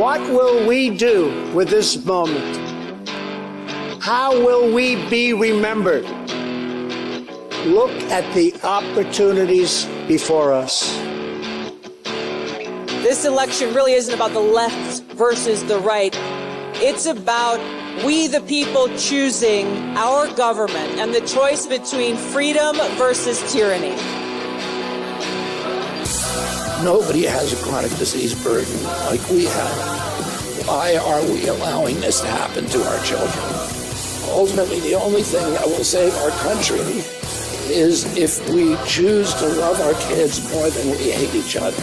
What will we do with this moment? How will we be remembered? Look at the opportunities before us. This election really isn't about the left versus the right. It's about we the people choosing our government and the choice between freedom versus tyranny. Nobody has a chronic disease burden like we have. Why are we allowing this to happen to our children? Ultimately, the only thing that will save our country is if we choose to love our kids more than we hate each other.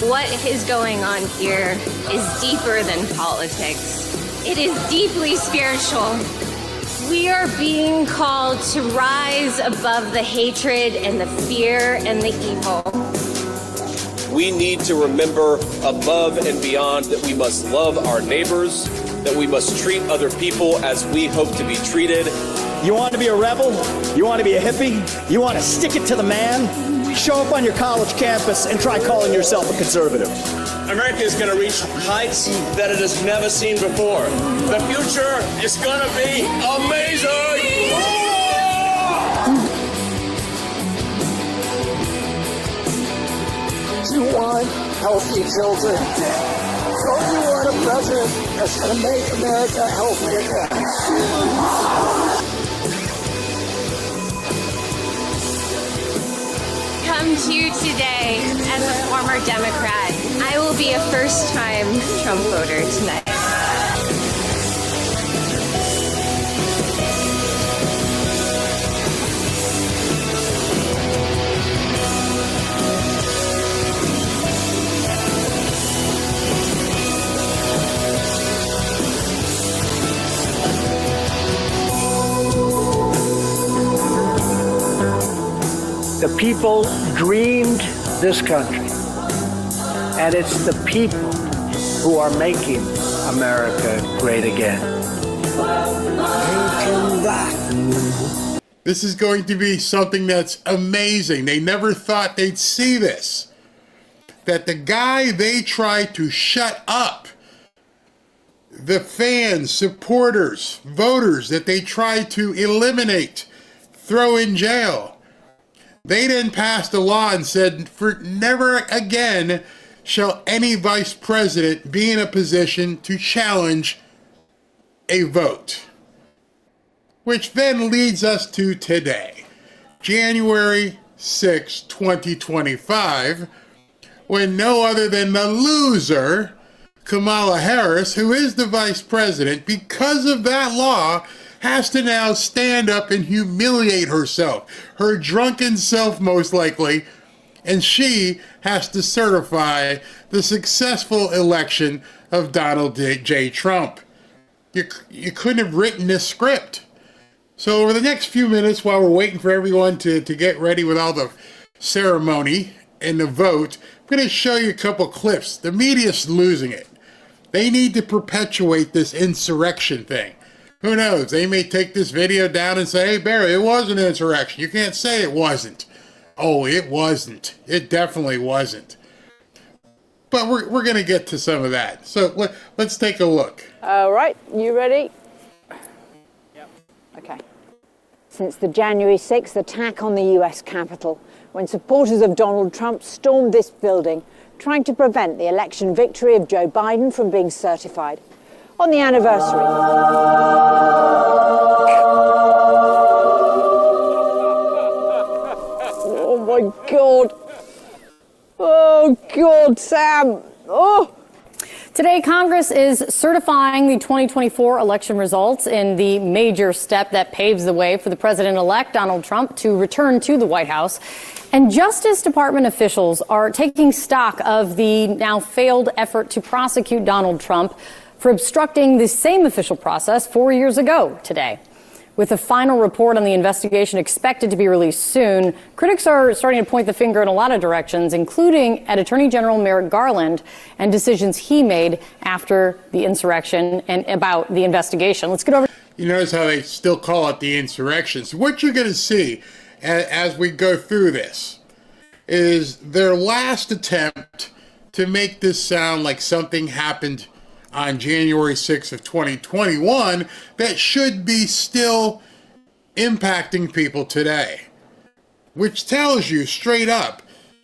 What is going on here is deeper than politics. It is deeply spiritual. We are being called to rise above the hatred and the fear and the evil. We need to remember above and beyond that we must love our neighbors, that we must treat other people as we hope to be treated. You want to be a rebel? You want to be a hippie? You want to stick it to the man? Show up on your college campus and try calling yourself a conservative. America is going to reach heights that it has never seen before. The future is going to be amazing! You want healthy children. Don't you want a president that's going to make America healthy again? Come to you today as a former Democrat. I will be a first-time Trump voter tonight. The people dreamed this country, and it's the people who are making America great again. This is going to be something that's amazing. They never thought they'd see this. That the guy they tried to shut up, the fans, supporters, voters that they tried to eliminate, throw in jail, they then passed a law and said, for never again shall any vice president be in a position to challenge a vote. Which then leads us to today, January 6, 2025, when no other than the loser, Kamala Harris, who is the vice president, because of that law, has to now stand up and humiliate herself, her drunken self most likely, and she has to certify the successful election of Donald J. Trump. You couldn't have written this script. So over the next few minutes, while we're waiting for everyone to get ready with all the ceremony and the vote, I'm going to show you a couple clips. The media's losing it. They need to perpetuate this insurrection thing. Who knows? They may take this video down and say, hey, Barry, it was an insurrection. You can't say it wasn't. Oh, it wasn't. It definitely wasn't. But we're going to get to some of that. So let's take a look. All right. You ready? Yep. Okay. Since the January 6th attack on the US Capitol, when supporters of Donald Trump stormed this building, trying to prevent the election victory of Joe Biden from being certified. On the anniversary. Oh my God. Oh God, Sam. Oh. Today, Congress is certifying the 2024 election results in the major step that paves the way for the president-elect Donald Trump to return to the White House. And Justice Department officials are taking stock of the now failed effort to prosecute Donald Trump for obstructing the same official process 4 years ago today. With a final report on the investigation expected to be released soon, critics are starting to point the finger in a lot of directions, including at Attorney General Merrick Garland and decisions he made after the insurrection and about the investigation. Let's get over. You notice how they still call it the insurrection. So what you're going to see as we go through this is their last attempt to make this sound like something happened on January 6th of 2021 that should be still impacting people today. Which tells you straight up,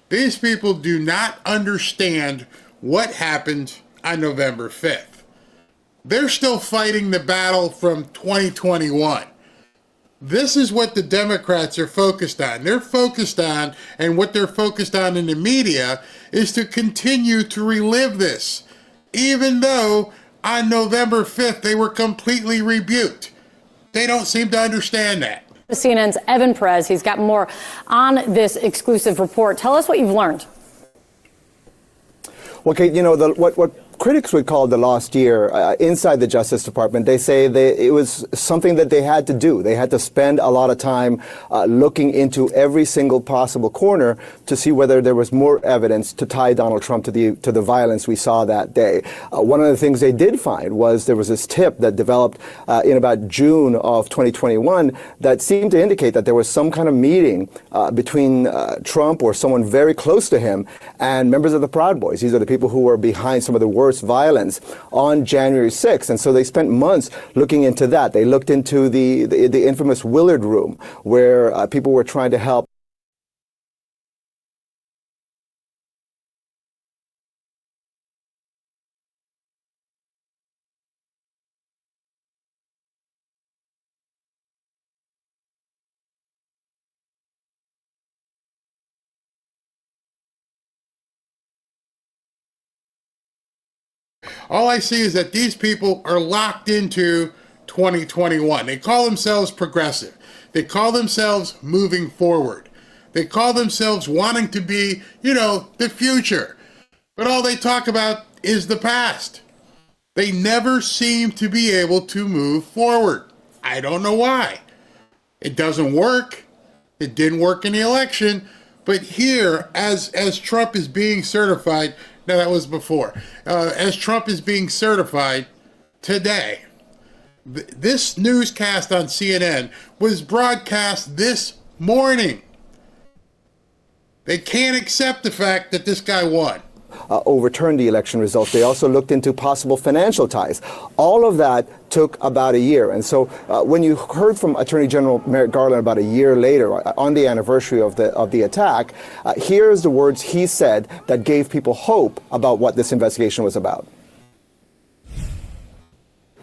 these people do not understand what happened on November 5th. They're still fighting the battle from 2021. This is what the Democrats are focused on. They're focused on, and what they're focused on in the media, is to continue to relive this, even though on November 5th they were completely rebuked. They don't seem to understand that. CNN's Evan Perez, he's got more on this exclusive report. Tell us what you've learned. Okay, you know, what critics would call the lost year inside the Justice Department, they say it was something that they had to do. They had to spend a lot of time looking into every single possible corner to see whether there was more evidence to tie Donald Trump to the violence we saw that day. One of the things they did find was there was this tip that developed in about June of 2021 that seemed to indicate that there was some kind of meeting between Trump or someone very close to him and members of the Proud Boys. These are the people who were behind some of the worst violence on January 6th. And so they spent months looking into that. They looked into the infamous Willard Room, where people were trying to help. All I see is that these people are locked into 2021. They call themselves progressive. They call themselves moving forward. They call themselves wanting to be, the future. But all they talk about is the past. They never seem to be able to move forward. I don't know why. It doesn't work. It didn't work in the election. But here, as Trump is being certified, no, that was before. As Trump is being certified today, this newscast on CNN was broadcast this morning. They can't accept the fact that this guy won. Overturned the election results. They also looked into possible financial ties. All of that took about a year. And so when you heard from Attorney General Merrick Garland about a year later, on the anniversary of the attack, here's the words he said that gave people hope about what this investigation was about.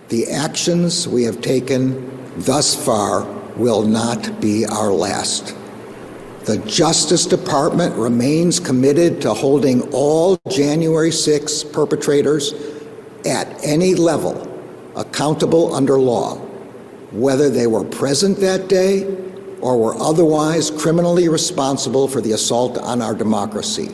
The actions we have taken thus far will not be our last. The Justice Department remains committed to holding all January 6 perpetrators at any level accountable under law, whether they were present that day or were otherwise criminally responsible for the assault on our democracy.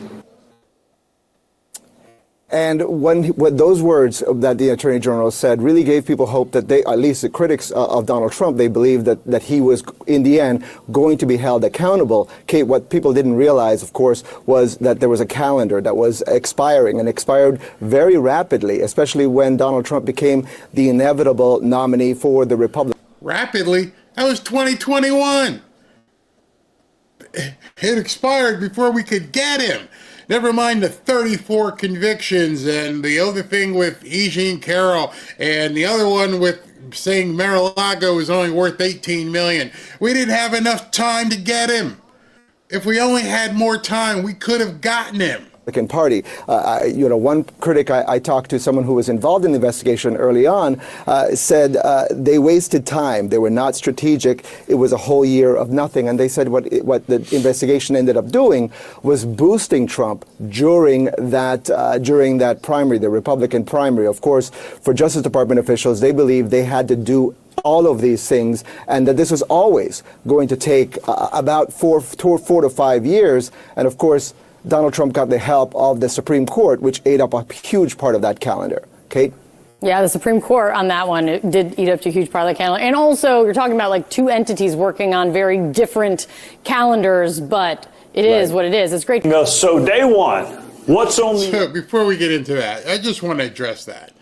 And when those words that the Attorney General said really gave people hope that they, at least the critics of Donald Trump, they believed that he was, in the end, going to be held accountable. Kate, what people didn't realize, of course, was that there was a calendar that was expiring and expired very rapidly, especially when Donald Trump became the inevitable nominee for the Republican. Rapidly? That was 2021. It expired before we could get him. Never mind the 34 convictions and the other thing with E. Jean Carroll and the other one with saying Mar-a-Lago was only worth $18 million. We didn't have enough time to get him. If we only had more time, we could have gotten him. Republican Party. One critic I talked to, someone who was involved in the investigation early on, said they wasted time. They were not strategic. It was a whole year of nothing. And they said what the investigation ended up doing was boosting Trump during that primary, the Republican primary. Of course, for Justice Department officials, they believed they had to do all of these things, and that this was always going to take about 4 to 5 years. And of course, Donald Trump got the help of the Supreme Court, which ate up a huge part of that calendar. Kate? Yeah, the Supreme Court on that one did eat up a huge part of the calendar. And also, you're talking about like two entities working on very different calendars, but it is what it is. It's great. So day one, what's on the... So before we get into that, I just want to address that.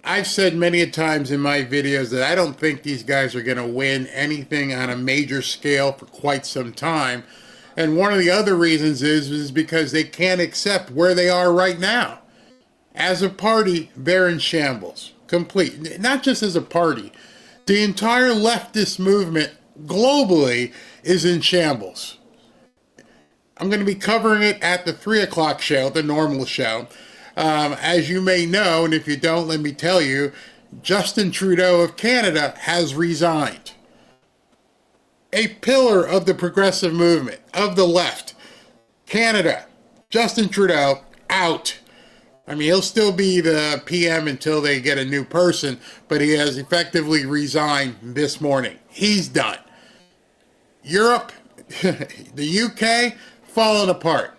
I've said many a times in my videos that I don't think these guys are going to win anything on a major scale for quite some time. And one of the other reasons is because they can't accept where they are right now. As a party, they're in shambles. Complete. Not just as a party. The entire leftist movement globally is in shambles. I'm going to be covering it at the 3 o'clock show, the normal show. As you may know, and if you don't, let me tell you, Justin Trudeau of Canada has resigned. A pillar of the progressive movement, of the left. Canada, Justin Trudeau, out. I mean, he'll still be the PM until they get a new person, but he has effectively resigned this morning. He's done. Europe, the UK, falling apart.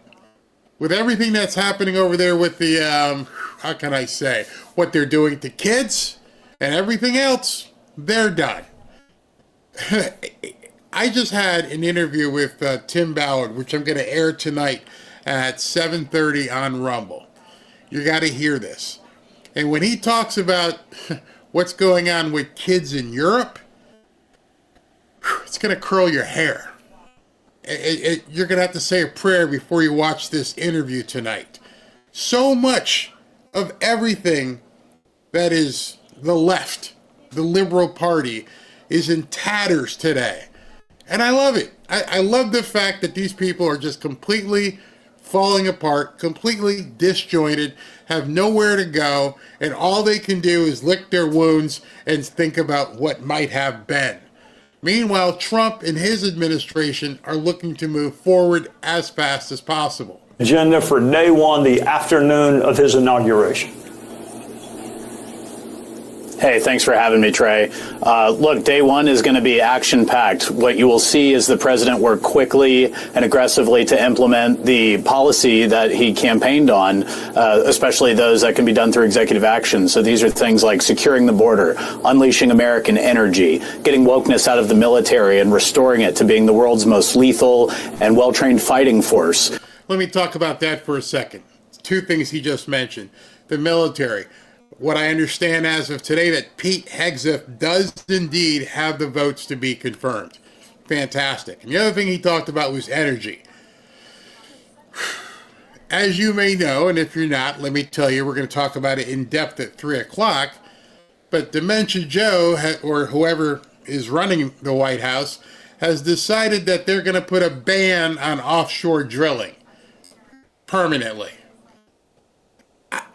With everything that's happening over there with the, how can I say, what they're doing to kids and everything else, they're done. I just had an interview with Tim Ballard, which I'm going to air tonight at 7:30 on Rumble. You got to hear this. And when he talks about what's going on with kids in Europe, it's going to curl your hair. You're going to have to say a prayer before you watch this interview tonight. So much of everything that is the left, the Liberal Party, is in tatters today. And I love it. I love the fact that these people are just completely falling apart, completely disjointed, have nowhere to go, and all they can do is lick their wounds and think about what might have been. Meanwhile, Trump and his administration are looking to move forward as fast as possible. Agenda for day one, the afternoon of his inauguration. Hey, thanks for having me, Trey. Look, day one is going to be action-packed. What you will see is the president work quickly and aggressively to implement the policy that he campaigned on, especially those that can be done through executive action. So these are things like securing the border, unleashing American energy, getting wokeness out of the military and restoring it to being the world's most lethal and well-trained fighting force. Let me talk about that for a second. Two things he just mentioned. The military. What I understand as of today, that Pete Hegseth does indeed have the votes to be confirmed. Fantastic. And the other thing he talked about was energy. As you may know, and if you're not, let me tell you, we're going to talk about it in depth at 3 o'clock. But Dementia Joe, or whoever is running the White House, has decided that they're going to put a ban on offshore drilling permanently.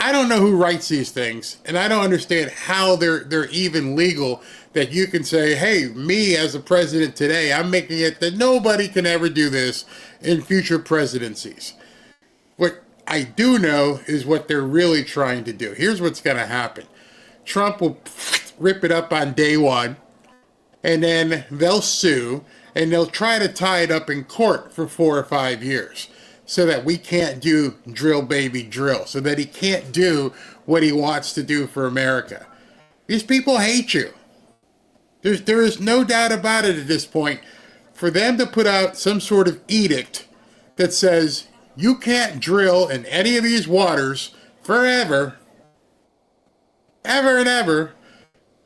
I don't know who writes these things, and I don't understand how they're even legal, that you can say, hey, me as a president today, I'm making it that nobody can ever do this in future presidencies. What I do know is what they're really trying to do. Here's what's going to happen. Trump will rip it up on day one, and then they'll sue, and they'll try to tie it up in court for 4 or 5 years. So that we can't do drill baby drill, so that he can't do what he wants to do for America. These people hate you. There is no doubt about it at this point. For them to put out some sort of edict that says you can't drill in any of these waters forever, ever and ever,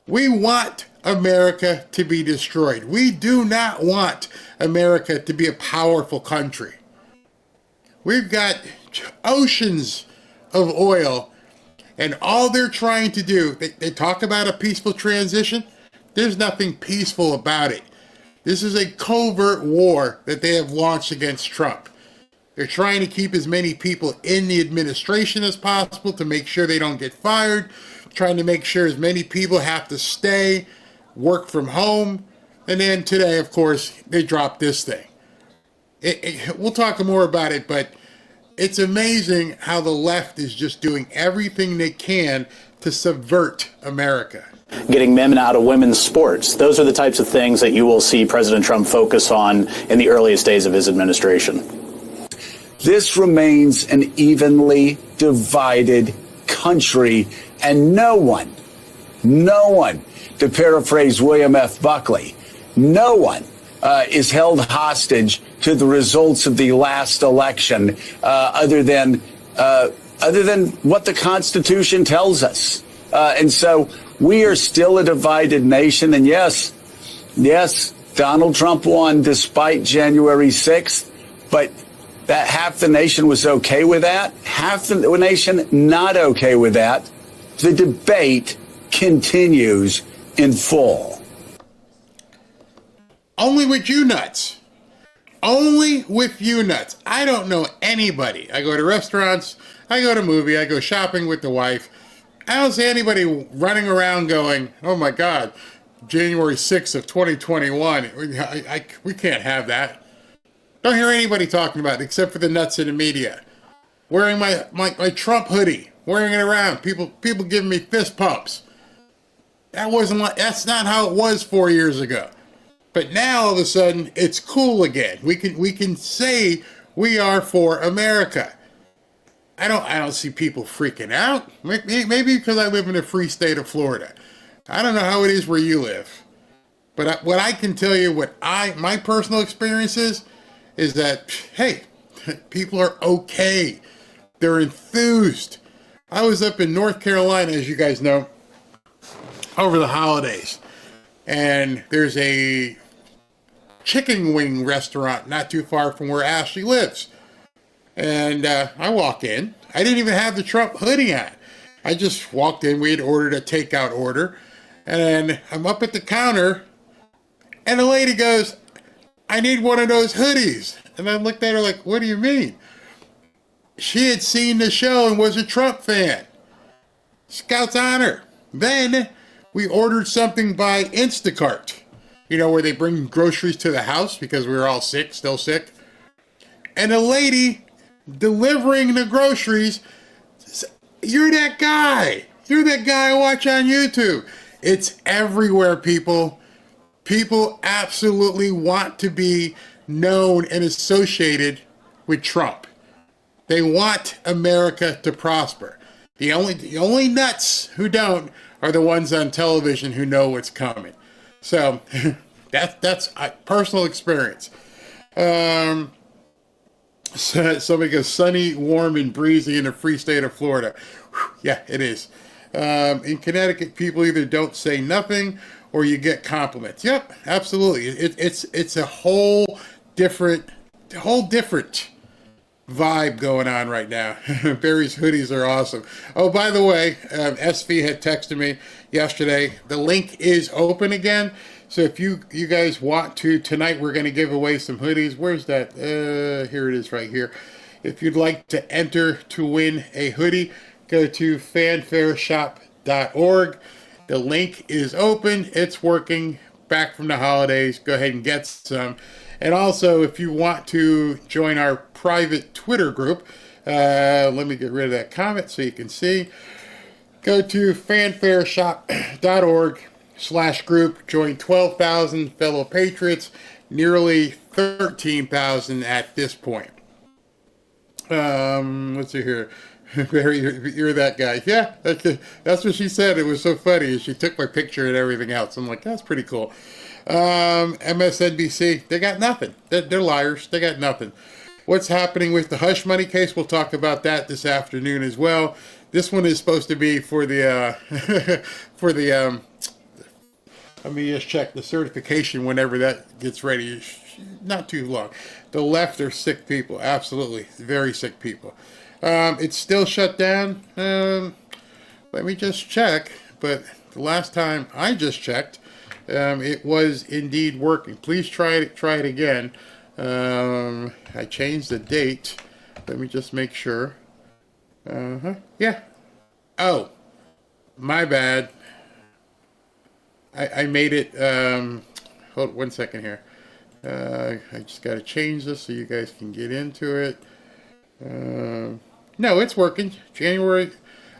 we want America to be destroyed. We do not want America to be a powerful country. We've got oceans of oil, and all they're trying to do, they talk about a peaceful transition. There's nothing peaceful about it. This is a covert war that they have launched against Trump. They're trying to keep as many people in the administration as possible to make sure they don't get fired, trying to make sure as many people have to stay, work from home, and then today, of course, they dropped this thing. We'll talk more about it, but it's amazing how the left is just doing everything they can to subvert America. Getting men out of women's sports. Those are the types of things that you will see President Trump focus on in the earliest days of his administration. This remains an evenly divided country, and no one, to paraphrase William F. Buckley, no one is held hostage to the results of the last election, other than what the Constitution tells us. And so we are still a divided nation. And yes, Donald Trump won despite January 6th. But that half the nation was okay with that, half the nation not okay with that. The debate continues in full. Only with you nuts. Only with you nuts. I don't know anybody. I go to restaurants, I go to movie, I go shopping with the wife. I don't see anybody running around going, oh my God, January 6th of 2021. We can't have that. Don't hear anybody talking about it except for the nuts in the media. Wearing my Trump hoodie, wearing it around, people giving me fist pumps. That's not how it was 4 years ago. But now all of a sudden it's cool again. We can say we are for America. I don't see people freaking out. Maybe because I live in a free state of Florida. I don't know how it is where you live. But what I can tell you, my personal experience is that, hey, people are okay. They're enthused. I was up in North Carolina, as you guys know, over the holidays. And there's a chicken wing restaurant not too far from where Ashley lives. And I walk in. I didn't even have the Trump hoodie on. I just walked in. We had ordered a takeout order. And I'm up at the counter. And the lady goes, I need one of those hoodies. And I looked at her like, what do you mean? She had seen the show and was a Trump fan. Scout's honor. Then we ordered something by Instacart. You know, where they bring groceries to the house because we were all sick, still sick. And the lady delivering the groceries, you're that guy. You're that guy I watch on YouTube. It's everywhere, people. People absolutely want to be known and associated with Trump. They want America to prosper. The only nuts who don't are the ones on television who know what's coming. So that's a personal experience. Somebody goes, sunny, warm, and breezy in the free state of Florida. Whew, yeah, it is. In Connecticut, people either don't say nothing or you get compliments. Yep, absolutely. It's a whole different vibe going on right now. Barry's hoodies are awesome. Oh, by the way, SV had texted me yesterday. The link is open again. So if you guys want to, tonight we're going to give away some hoodies. Where's that? Here it is right here. If you'd like to enter to win a hoodie, go to fanfareshop.org. The link is open. It's working. Back from the holidays. Go ahead and get some. And also, if you want to join our private Twitter group, let me get rid of that comment so you can see. Go to fanfareshop.org/group. Join 12,000 fellow patriots. Nearly 13,000 at this point. Let's see here. Barry, you're that guy. Yeah, that's what she said. It was so funny. She took my picture and everything else. I'm like, that's pretty cool. MSNBC, they got nothing. They're liars. They got nothing. What's happening with the hush money case? We'll talk about that this afternoon as well. This one is supposed to be for the let me just check the certification whenever that gets ready. Not too long. The left are sick people. Absolutely. Very sick people. It's still shut down. Let me just check. But the last time I just checked, it was indeed working. Please try it again. I changed the date. Let me just make sure. Yeah. Oh, my bad. I made it. Hold 1 second here. I just got to change this so you guys can get into it. No, it's working.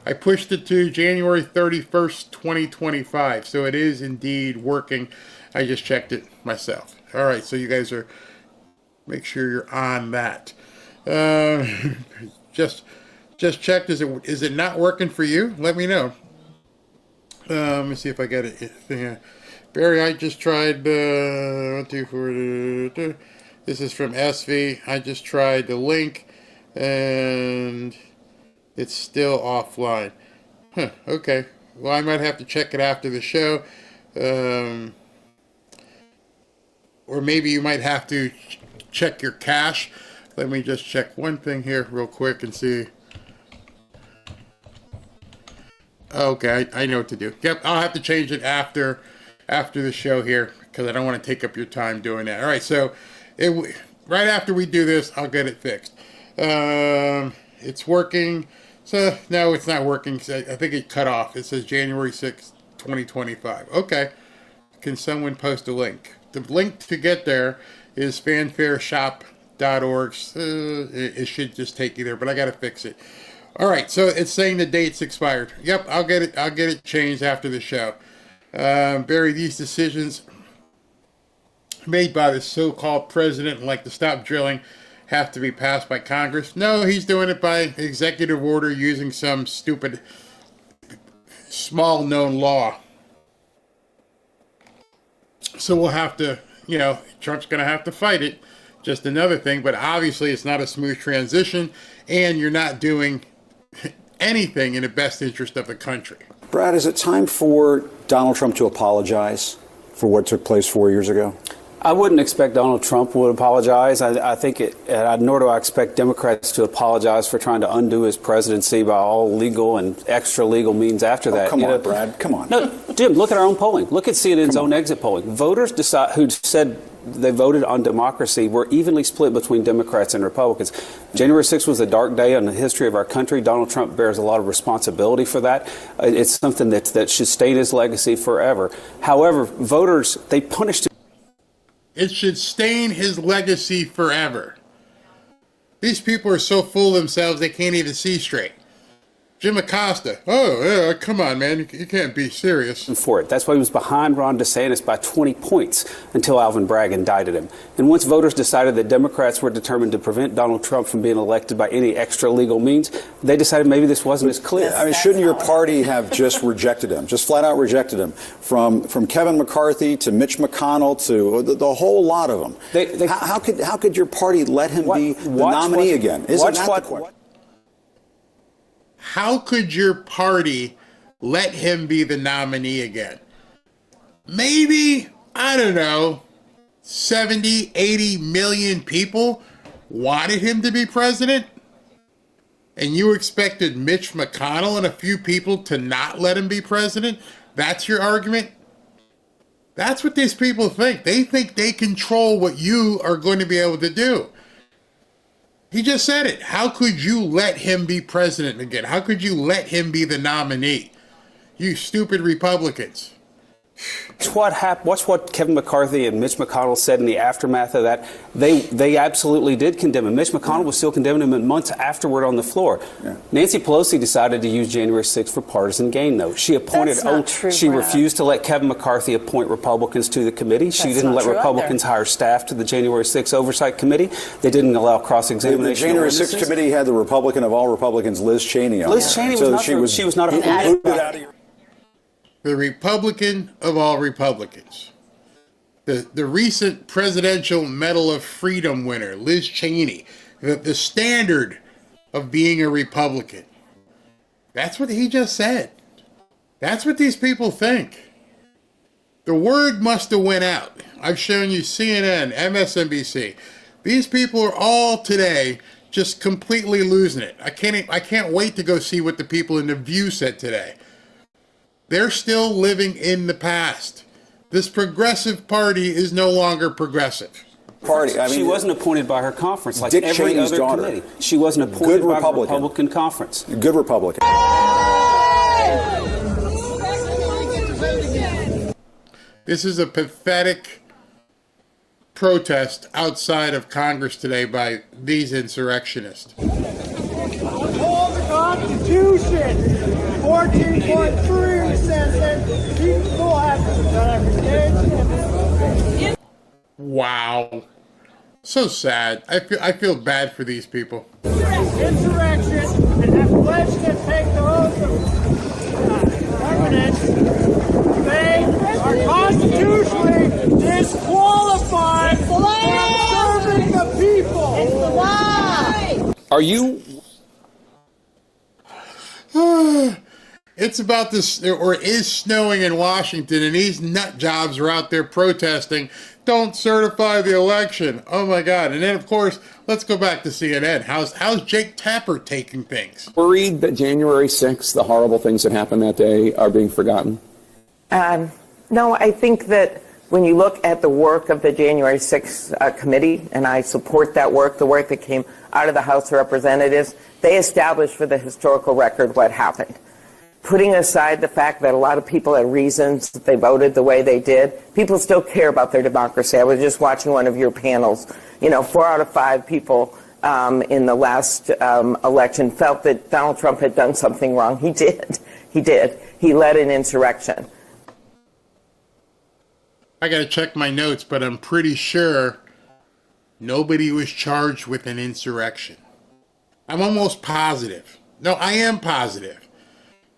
I pushed it to January 31st, 2025. So it is indeed working. I just checked it myself. All right, so you guys make sure you're on that. Just checked. Is it not working for you? Let me know. Let me see if I got it. Barry, I just tried 1, 2, 4. This is from SV. I just tried the link, and it's still offline. Huh, okay. Well, I might have to check it after the show. Or maybe you might have to check your cache. Let me just check one thing here real quick and see. Okay, I know what to do. Yep, I'll have to change it after the show here because I don't want to take up your time doing that. All right, so right after we do this, I'll get it fixed. It's working. So no, it's not working. I think it cut off. It says January 6th, 2025. Okay. Can someone post a link? The link to get there is fanfareshop.org. It should just take you there, but I got to fix it. All right, so it's saying the date's expired. Yep, I'll get it changed after the show. Barry, these decisions made by the so-called president, like to stop drilling, have to be passed by Congress. No, he's doing it by executive order using some stupid, small-known law. So we'll have to, Trump's going to have to fight it. Just another thing, but obviously it's not a smooth transition, and you're not doing anything in the best interest of the country. Brad, is it time for Donald Trump to apologize for what took place 4 years ago? I wouldn't expect Donald Trump would apologize. I think nor do I expect Democrats to apologize for trying to undo his presidency by all legal and extra legal means after that. Come on, Brad. Come on. No, Jim, look at our own polling. Look at CNN's own exit polling. Voters who said they voted on democracy were evenly split between Democrats and Republicans. January 6th was a dark day in the history of our country. Donald Trump bears a lot of responsibility for that. It's something that should stain his legacy forever. However, voters, they punished him. It should stain his legacy forever. These people are so full of themselves they can't even see straight. Jim Acosta. Oh, come on, man. You can't be serious. For it. That's why he was behind Ron DeSantis by 20 points until Alvin Bragg indicted him. And once voters decided that Democrats were determined to prevent Donald Trump from being elected by any extra legal means, they decided maybe this wasn't as clear. I mean, shouldn't your party have just rejected him, just flat out rejected him, from Kevin McCarthy to Mitch McConnell to the whole lot of them? How could your party let him be the nominee again? Isn't that the question? How could your party let him be the nominee again? Maybe, I don't know, 70, 80 million people wanted him to be president? And you expected Mitch McConnell and a few people to not let him be president? That's your argument? That's what these people think. They think they control what you are going to be able to do. He just said it. How could you let him be president again? How could you let him be the nominee? You stupid Republicans. Watch what Kevin McCarthy and Mitch McConnell said in the aftermath of that. They absolutely did condemn him. Mitch McConnell was still condemning him months afterward on the floor. Yeah. Nancy Pelosi decided to use January 6th for partisan gain, though. She appointed. She refused to let Kevin McCarthy appoint Republicans to the committee. She didn't let Republicans hire staff to the January 6th Oversight Committee. They didn't allow cross-examination. The January 6th committee had the Republican of all Republicans, Liz Cheney, on. Liz Cheney she was not appointed. The Republican of all Republicans. The recent Presidential Medal of Freedom winner, Liz Cheney. The standard of being a Republican. That's what he just said. That's what these people think. The word must have went out. I've shown you CNN, MSNBC. These people are all today just completely losing it. I can't wait to go see what the people in The View said today. They're still living in the past. This progressive party is no longer progressive. She wasn't appointed by her conference like Dick every Cheney's other daughter. committee. She wasn't appointed by the Republican conference. Good Republican. This is a pathetic protest outside of Congress today by these insurrectionists. Uphold the Constitution! 14.3 says that people have to. Wow. So sad. I feel bad for these people. Insurrection and have pledged to take the oath of governance. They are constitutionally disqualified from serving the people. It's the lie. Are you? It's about this, or it is snowing in Washington, and these nut jobs are out there protesting, don't certify the election. Oh my God. And then, of course, let's go back to CNN. How's Jake Tapper taking things? Worried that January 6th, the horrible things that happened that day, are being forgotten? No, I think that when you look at the work of the January 6th committee, and I support that work, the work that came out of the House of Representatives, they established for the historical record what happened. Putting aside the fact that a lot of people had reasons that they voted the way they did, people still care about their democracy. I was just watching one of your panels. 4 out of 5 people in the last election felt that Donald Trump had done something wrong. He did. He did. He led an insurrection. I got to check my notes, but I'm pretty sure nobody was charged with an insurrection. I'm almost positive. No, I am positive.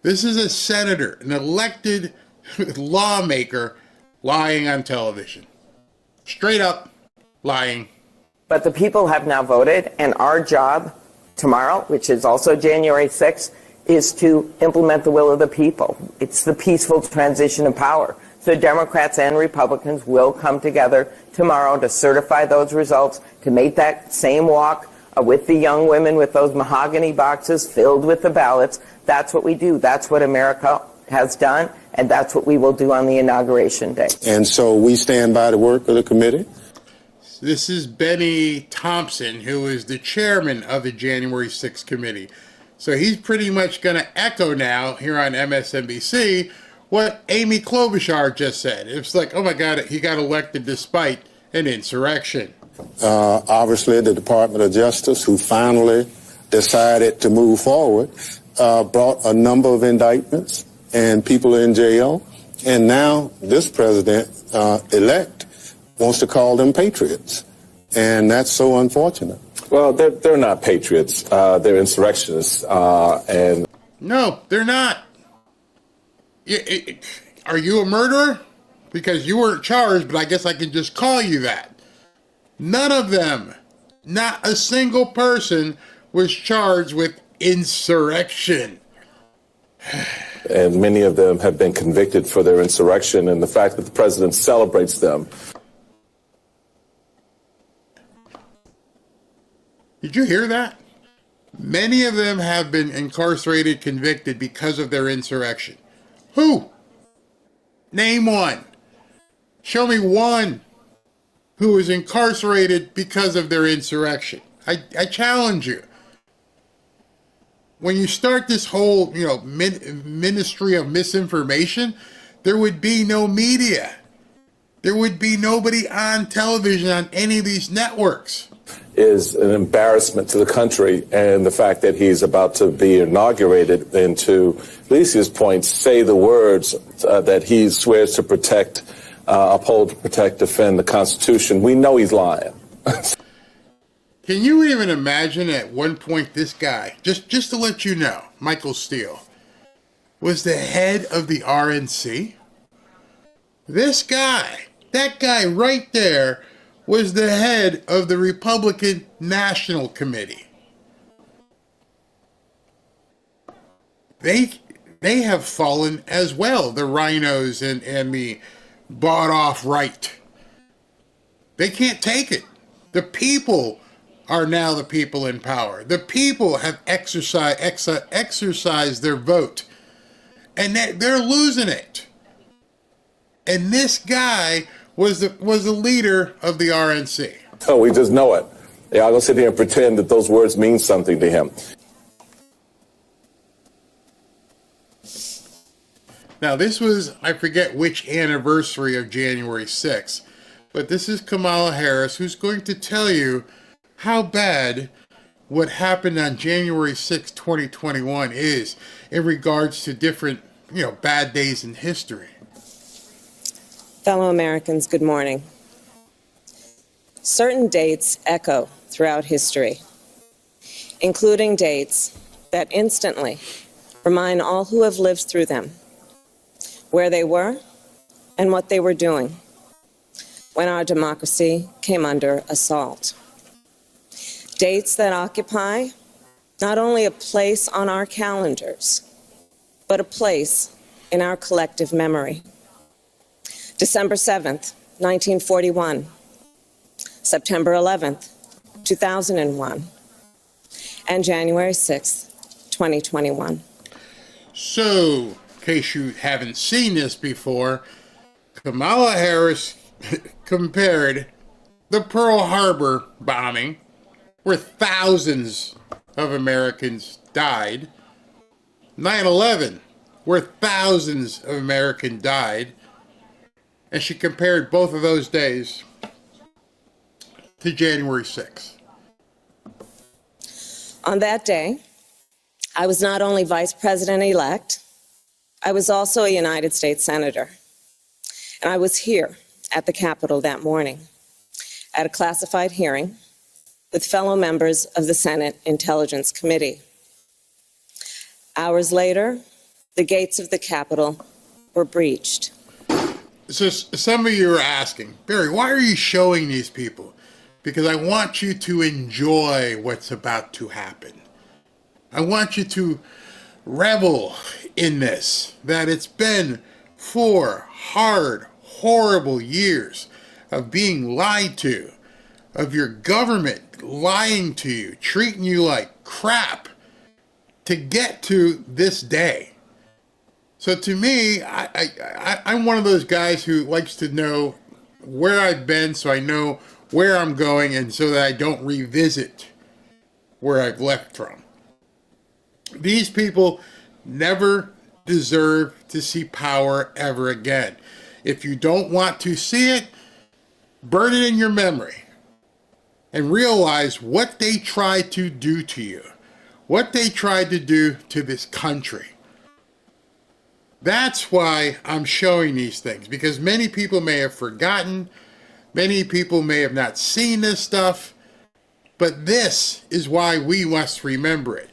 This is a senator, an elected lawmaker, lying on television. Straight up lying. But the people have now voted, and our job tomorrow, which is also January 6th, is to implement the will of the people. It's the peaceful transition of power. So Democrats and Republicans will come together tomorrow to certify those results, to make that same walk with the young women with those mahogany boxes filled with the ballots. That's what we do. That's what America has done, and that's what we will do on the inauguration day. And so we stand by the work of the committee. This is Benny Thompson, who is the chairman of the January 6th committee. So he's pretty much going to echo now here on MSNBC what Amy Klobuchar just said. It's like, oh my God, he got elected despite an insurrection. Obviously, the Department of Justice, who finally decided to move forward, brought a number of indictments and people in jail. And now this president-elect wants to call them patriots. And that's so unfortunate. Well, they're not patriots. They're insurrectionists. And no, they're not. Are you a murderer? Because you weren't charged, but I guess I can just call you that. None of them, not a single person, was charged with insurrection. And many of them have been convicted for their insurrection, and the fact that the president celebrates them. Did you hear that? Many of them have been incarcerated, convicted because of their insurrection. Who? Name one. Show me one who was incarcerated because of their insurrection. I challenge you. When you start this whole, ministry of misinformation, there would be no media. There would be nobody on television on any of these networks. Is an embarrassment to the country, and the fact that he's about to be inaugurated, and to Alicia's point, say the words that he swears to protect, uphold, protect, defend the Constitution. We know he's lying. Can you even imagine at one point this guy, just to let you know, Michael Steele, was the head of the RNC? This guy, that guy right there, was the head of the Republican National Committee. They have fallen as well, the rhinos and the bought-off right. They can't take it. The people are now the people in power. The people have exercised their vote, and they're losing it. And this guy was the leader of the RNC. Oh, we just know it. Yeah, I'm going to sit here and pretend that those words mean something to him. Now, this was, I forget which anniversary of January 6th, but this is Kamala Harris, who's going to tell you how bad what happened on January 6, 2021 is in regards to different, bad days in history. Fellow Americans, good morning. Certain dates echo throughout history, including dates that instantly remind all who have lived through them where they were and what they were doing when our democracy came under assault. Dates that occupy not only a place on our calendars, but a place in our collective memory. December 7th, 1941, September 11th, 2001, and January 6th, 2021. So, in case you haven't seen this before, Kamala Harris compared the Pearl Harbor bombing, where thousands of Americans died, 9/11, where thousands of Americans died, and she compared both of those days to January 6th. On that day, I was not only Vice President-elect, I was also a United States Senator. And I was here at the Capitol that morning at a classified hearing with fellow members of the Senate Intelligence Committee. Hours later, the gates of the Capitol were breached. So some of you are asking, Barry, why are you showing these people? Because I want you to enjoy what's about to happen. I want you to revel in this, that it's been 4 hard, horrible years of being lied to, of your government lying to you, treating you like crap to get to this day. So to me, I'm one of those guys who likes to know where I've been so I know where I'm going and so that I don't revisit where I've left from. These people never deserve to see power ever again. If you don't want to see it, burn it in your memory and realize what they tried to do to you, what they tried to do to this country. That's why I'm showing these things, because many people may have forgotten, many people may have not seen this stuff, but this is why we must remember it.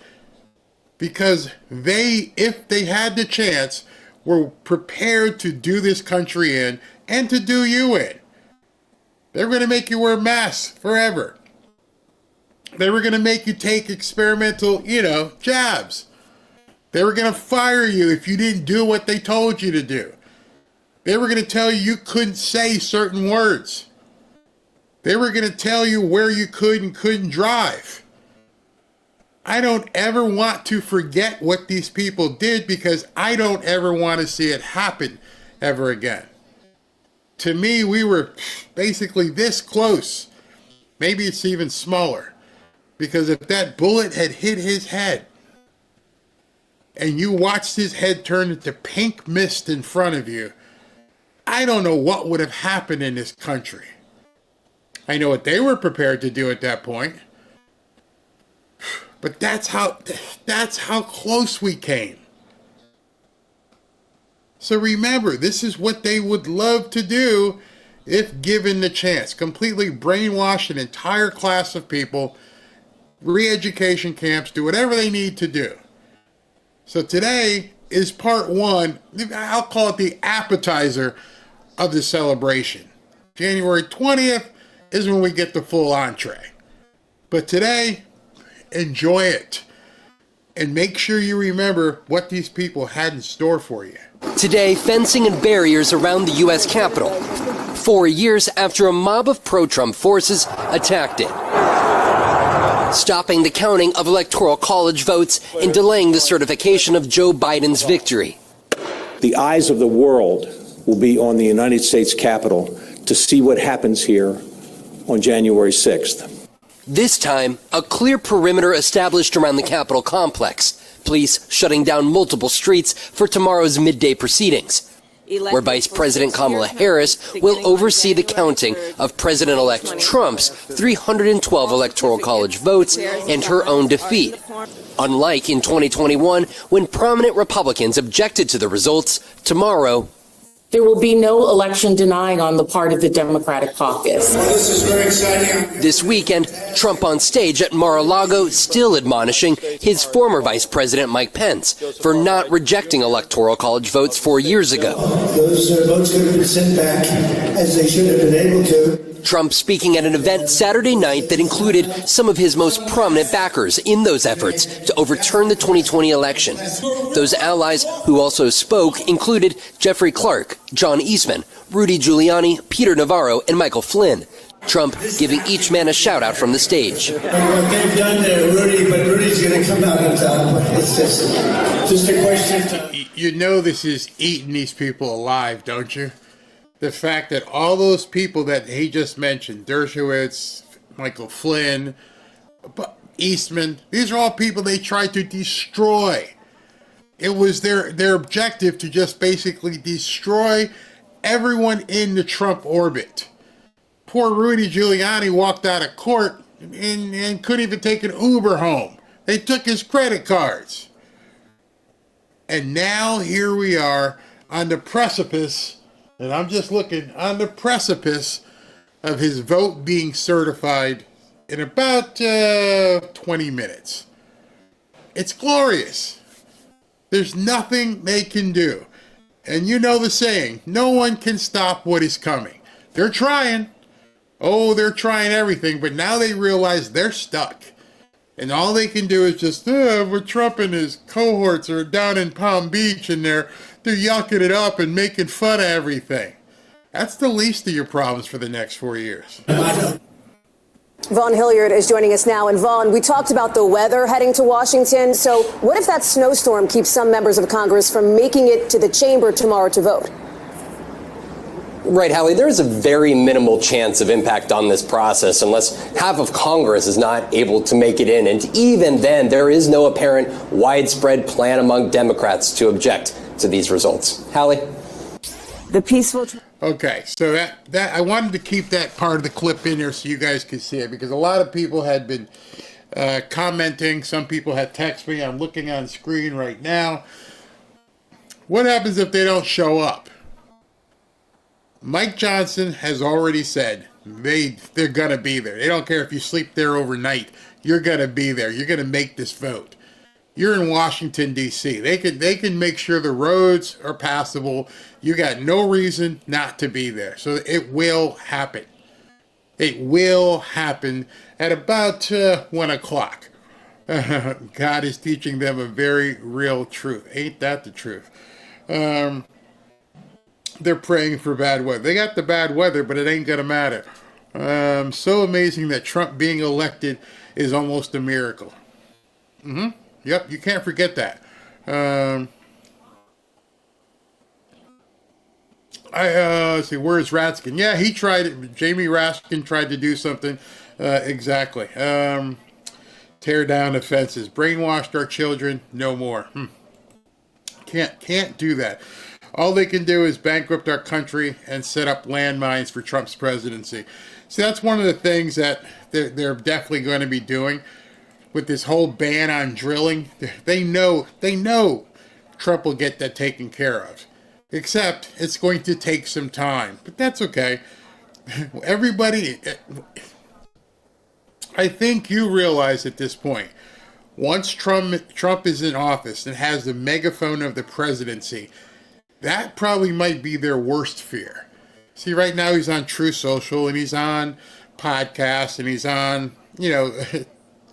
Because they, if they had the chance, were prepared to do this country in and to do you in. They were going to make you wear masks forever. They were going to make you take experimental, jabs. They were going to fire you if you didn't do what they told you to do. They were going to tell you couldn't say certain words. They were going to tell you where you could and couldn't drive. I don't ever want to forget what these people did because I don't ever want to see it happen ever again. To me, we were basically this close. Maybe it's even smaller. Because if that bullet had hit his head and you watched his head turn into pink mist in front of you, I don't know what would have happened in this country. I know what they were prepared to do at that point. But that's how close we came. So remember, this is what they would love to do if given the chance. Completely brainwash an entire class of people, re-education camps, do whatever they need to do. So today is part 1, I'll call it the appetizer of the celebration. January 20th is when we get the full entree. But today, enjoy it. And make sure you remember what these people had in store for you. Today, fencing and barriers around the U.S. Capitol, 4 years after a mob of pro-Trump forces attacked it, stopping the counting of Electoral College votes and delaying the certification of Joe Biden's victory. The eyes of the world will be on the United States Capitol to see what happens here on January 6th. This time, a clear perimeter established around the Capitol complex, police shutting down multiple streets for tomorrow's midday proceedings, where Vice President Kamala Harris will oversee the counting of President-elect Trump's 312 Electoral College votes and her own defeat. Unlike in 2021, when prominent Republicans objected to the results, tomorrow there will be no election denying on the part of the Democratic caucus. Well, this is very exciting. This weekend, Trump on stage at Mar-a-Lago still admonishing his former Vice President Mike Pence for not rejecting Electoral College votes 4 years ago. Those votes could have been sent back as they should have been able to. Trump speaking at an event Saturday night that included some of his most prominent backers in those efforts to overturn the 2020 election. Those allies who also spoke included Jeffrey Clark, John Eastman, Rudy Giuliani, Peter Navarro, and Michael Flynn. Trump giving each man a shout out from the stage. What they've done there, Rudy, but Rudy's going to come out on top. It's just a question. You know this is eating these people alive, don't you? The fact that all those people that he just mentioned, Dershowitz, Michael Flynn, Eastman, these are all people they tried to destroy. It was their objective to just basically destroy everyone in the Trump orbit. Poor Rudy Giuliani walked out of court and couldn't even take an Uber home. They took his credit cards. And now here we are on the precipice, and I'm just looking, on the precipice of his vote being certified in about 20 minutes. It's glorious. There's nothing they can do. And you know the saying, no one can stop what is coming. They're trying. Oh, they're trying everything, but now they realize they're stuck. And all they can do is just, with Trump and his cohorts are down in Palm Beach and they're yucking it up and making fun of everything. That's the least of your problems for the next 4 years. Vaughn Hilliard is joining us now. And Vaughn, we talked about the weather heading to Washington. So what if that snowstorm keeps some members of Congress from making it to the chamber tomorrow to vote? Right, Hallie, there is a very minimal chance of impact on this process unless half of Congress is not able to make it in. And even then, there is no apparent widespread plan among Democrats to object to these results. Hallie? The peaceful... Okay, so that I wanted to keep that part of the clip in there so you guys could see it, because a lot of people had been commenting. Some people had texted me. I'm looking on screen right now. What happens if they don't show up? Mike Johnson has already said they're going to be there. They don't care if you sleep there overnight. You're going to be there. You're going to make this vote. You're in Washington, D.C. They can make sure the roads are passable. You got no reason not to be there. So it will happen. It will happen at about 1 o'clock. God is teaching them a very real truth. Ain't that the truth? They're praying for bad weather. They got the bad weather, but it ain't going to matter. So amazing that Trump being elected is almost a miracle. Yep, you can't forget that. Let's see, where's Raskin? Yeah, he tried it. Jamie Raskin tried to do something. Exactly. Tear down the fences. Brainwashed our children. No more. Can't do that. All they can do is bankrupt our country and set up landmines for Trump's presidency. See, that's one of the things that they're definitely going to be doing with this whole ban on drilling. They know Trump will get that taken care of. Except it's going to take some time. But that's okay. Everybody, I think you realize at this point, once Trump is in office and has the megaphone of the presidency, that probably might be their worst fear. See, right now he's on True Social and he's on podcasts and he's on,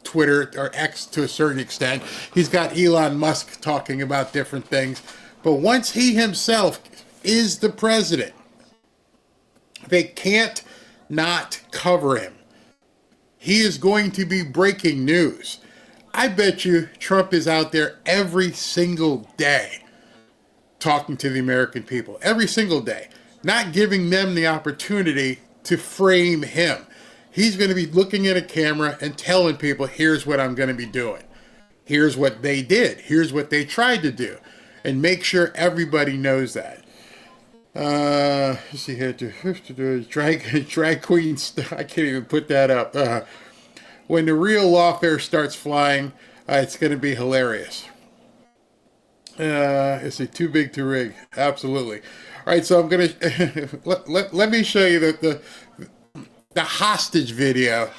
Twitter or X to a certain extent. He's got Elon Musk talking about different things. But once he himself is the president, they can't not cover him. He is going to be breaking news. I bet you Trump is out there every single day talking to the American people. Every single day. Not giving them the opportunity to frame him. He's going to be looking at a camera and telling people, here's what I'm going to be doing. Here's what they did. Here's what they tried to do. And make sure everybody knows that. Let's see here. Drag queen. I can't even put that up. When the real lawfare starts flying, it's going to be hilarious. It's too big to rig. Absolutely. All right, so I'm going to let me show you the hostage video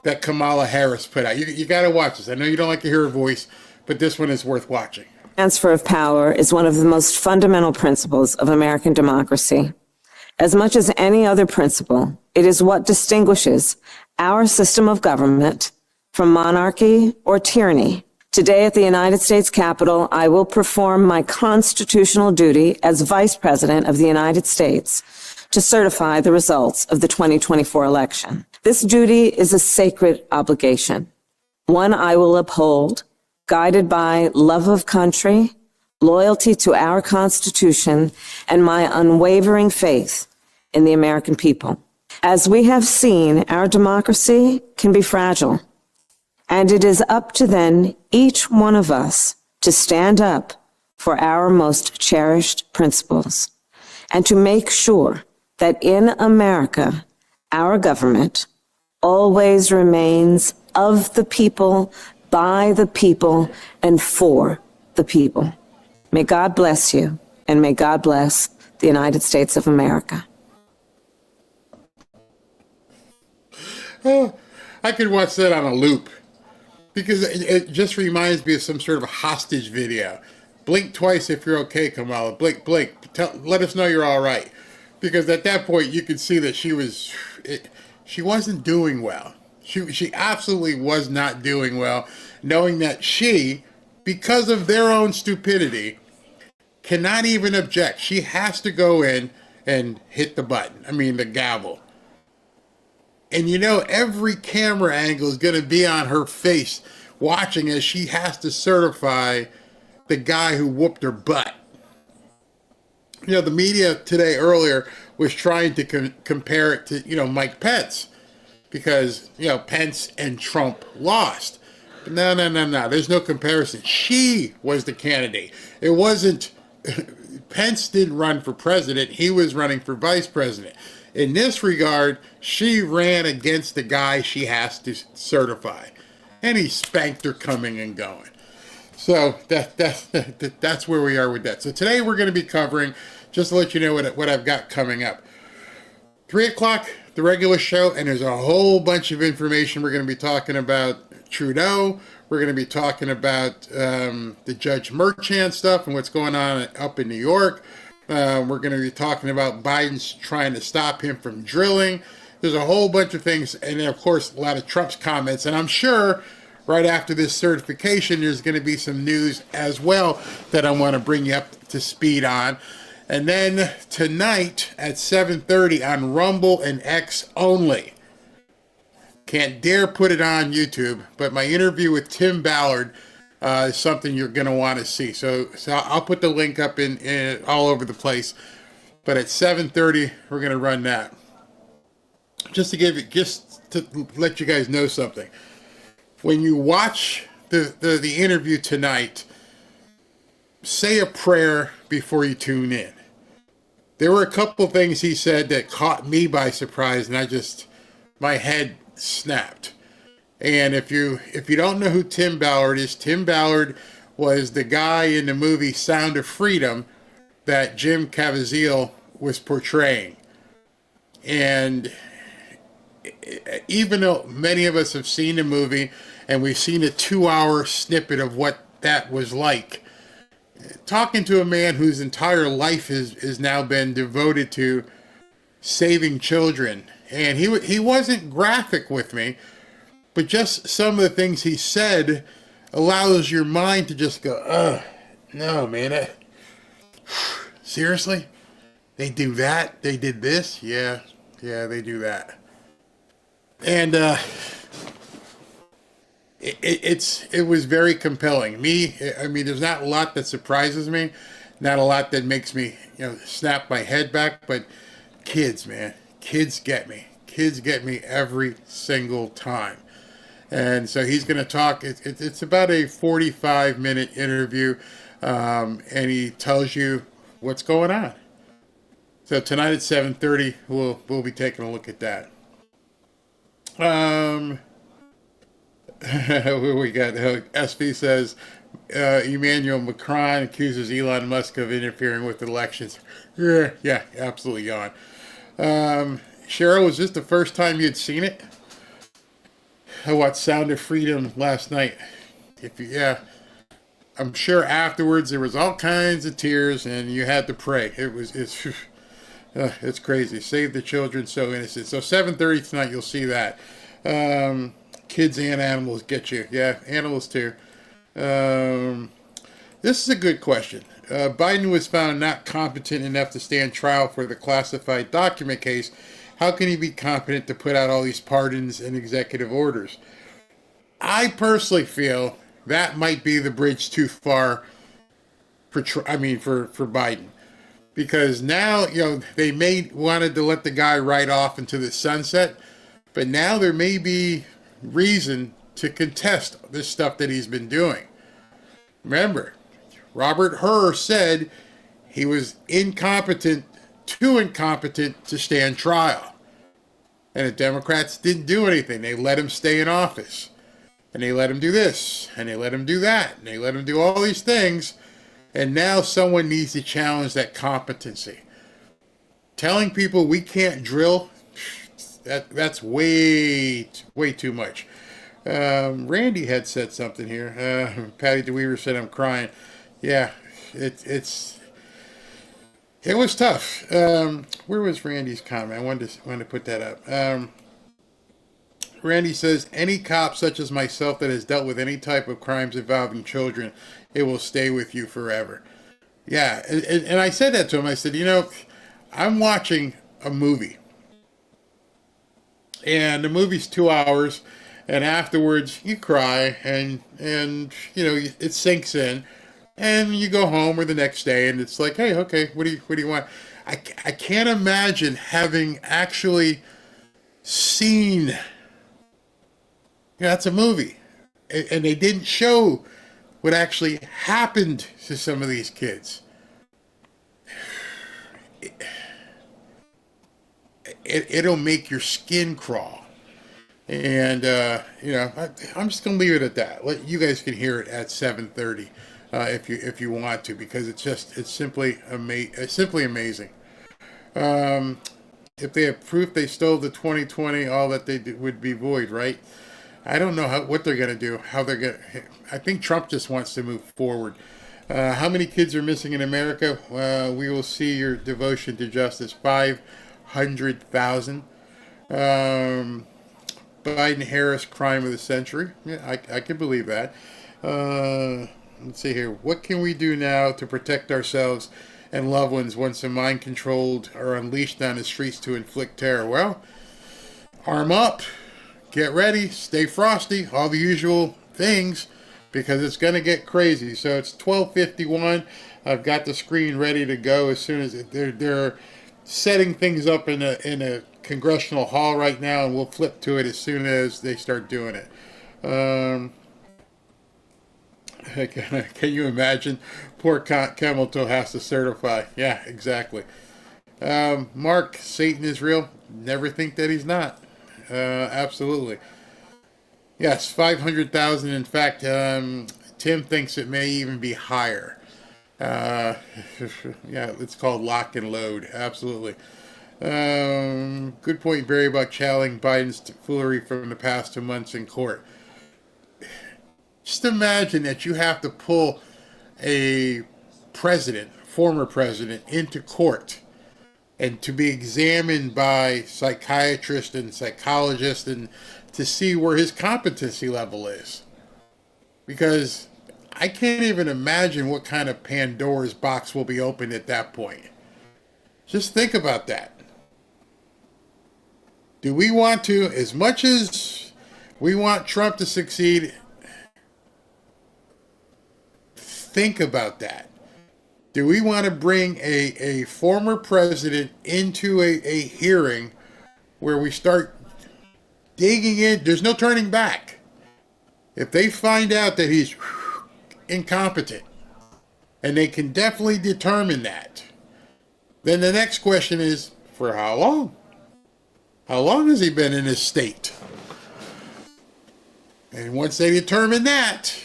that Kamala Harris put out. You got to watch this. I know you don't like to hear her voice, but this one is worth watching. Transfer of power is one of the most fundamental principles of American democracy. As much as any other principle, it is what distinguishes our system of government from monarchy or tyranny. Today at the United States Capitol, I will perform my constitutional duty as Vice President of the United States to certify the results of the 2024 election. This duty is a sacred obligation, one I will uphold, guided by love of country, loyalty to our Constitution, and my unwavering faith in the American people. As we have seen, our democracy can be fragile, and it is up to then each one of us to stand up for our most cherished principles and to make sure that in America, our government always remains of the people, by the people, and for the people. May God bless you, and may God bless the United States of America. Oh, I could watch that on a loop because it just reminds me of some sort of a hostage video. Blink twice if you're okay, Kamala. Blink, blink. Let us know you're all right. Because at that point, you could see that she wasn't doing well. She absolutely was not doing well, knowing that she, because of their own stupidity, cannot even object. She has to go in and hit the button. I mean, the gavel. And you know, every camera angle is going to be on her face, watching as she has to certify the guy who whooped her butt. You know, the media today earlier was trying to compare it to, Mike Pence. Because, Pence and Trump lost. But no. There's no comparison. She was the candidate. It wasn't... Pence didn't run for president. He was running for vice president. In this regard, she ran against the guy she has to certify. And he spanked her coming and going. So that's where we are with that. So today we're going to be covering, just to let you know what I've got coming up. 3 o'clock, the regular show, and there's a whole bunch of information. We're going to be talking about Trudeau. We're going to be talking about the Judge Merchant stuff and what's going on up in New York. We're going to be talking about Biden's trying to stop him from drilling. There's a whole bunch of things, and then, of course, a lot of Trump's comments. And I'm sure right after this certification, there's going to be some news as well that I want to bring you up to speed on. And then tonight at 7:30 on Rumble and X only. Can't dare put it on YouTube, but my interview with Tim Ballard is something you're going to want to see. So I'll put the link up in all over the place. But at 7:30, we're going to run that. Just to let you guys know something. When you watch the interview tonight, say a prayer before you tune in. There were a couple of things he said that caught me by surprise, and my head snapped. And if you don't know who Tim Ballard is, Tim Ballard was the guy in the movie Sound of Freedom that Jim Caviezel was portraying. And even though many of us have seen the movie and we've seen a 2-hour snippet of what that was like, talking to a man whose entire life has now been devoted to saving children, and he wasn't graphic with me, but just some of the things he said allows your mind to just go, no, man, seriously? They do that? They did this? Yeah, they do that. And it was very compelling. There's not a lot that surprises me, not a lot that makes me, snap my head back, but kids, man, kids get me. Kids get me every single time. And so he's going to talk. It's about a 45-minute interview, and he tells you what's going on. So tonight at 7:30, we'll be taking a look at that. We got SV says Emmanuel Macron accuses Elon Musk of interfering with elections. Yeah, absolutely yawn. Cheryl, was this the first time you'd seen it? I watched Sound of Freedom last night. I'm sure afterwards there was all kinds of tears and you had to pray. It's crazy. Save the children, so innocent. So 7:30 tonight, you'll see that. Kids and animals get you. Yeah, animals too. This is a good question. Biden was found not competent enough to stand trial for the classified document case. How can he be competent to put out all these pardons and executive orders? I personally feel that might be the bridge too far for Biden. Because now, they wanted to let the guy ride off into the sunset, but now there may be reason to contest this stuff that he's been doing. Remember, Robert Hur said he was too incompetent to stand trial. And the Democrats didn't do anything. They let him stay in office. And they let him do this, and they let him do that, and they let him do all these things. And now someone needs to challenge that competency. Telling people we can't drill, that's way too much. Randy had said something here. Patty DeWeaver said, I'm crying. Yeah, it was tough. Where was Randy's comment? I wanted to put that up. Randy says, any cop such as myself that has dealt with any type of crimes involving children, it will stay with you forever. Yeah, and I said that to him. I said, I'm watching a movie. And the movie's 2 hours, and afterwards you cry, and it sinks in, and you go home or the next day, and it's like, hey, okay, what do you want? I can't imagine having actually seen. That's a movie, and they didn't show what actually happened to some of these kids. It'll make your skin crawl. And, I'm just going to leave it at that. You guys can hear it at 7:30 if you want to, because it's simply amazing. If they have proof they stole the 2020, all that they did would be void, right? I don't know what they're going to do, I think Trump just wants to move forward. How many kids are missing in America? We will see your devotion to justice. 500,000. Biden-Harris crime of the century. Yeah, I can believe that. Let's see here. What can we do now to protect ourselves and loved ones once the mind-controlled are unleashed on the streets to inflict terror? Well, arm up. Get ready, stay frosty, all the usual things, because it's going to get crazy. So it's 12:51. I've got the screen ready to go as soon as they're setting things up in a congressional hall right now, and we'll flip to it as soon as they start doing it. Can you imagine? Poor Hamilton has to certify. Yeah, exactly. Mark, Satan is real. Never think that he's not. Absolutely. Yes, 500,000. In fact, Tim thinks it may even be higher. Yeah, it's called lock and load. Absolutely. Good point, Barry, about challenging Biden's foolery from the past 2 months in court. Just imagine that you have to pull a former president, into court and to be examined by psychiatrists and psychologists and to see where his competency level is. Because I can't even imagine what kind of Pandora's box will be opened at that point. Just think about that. Do we want to, as much as we want Trump to succeed, think about that. Do we want to bring a former president into a hearing where we start digging in? There's no turning back. If they find out that he's incompetent, and they can definitely determine that, then the next question is, for how long? How long has he been in his state? And once they determine that,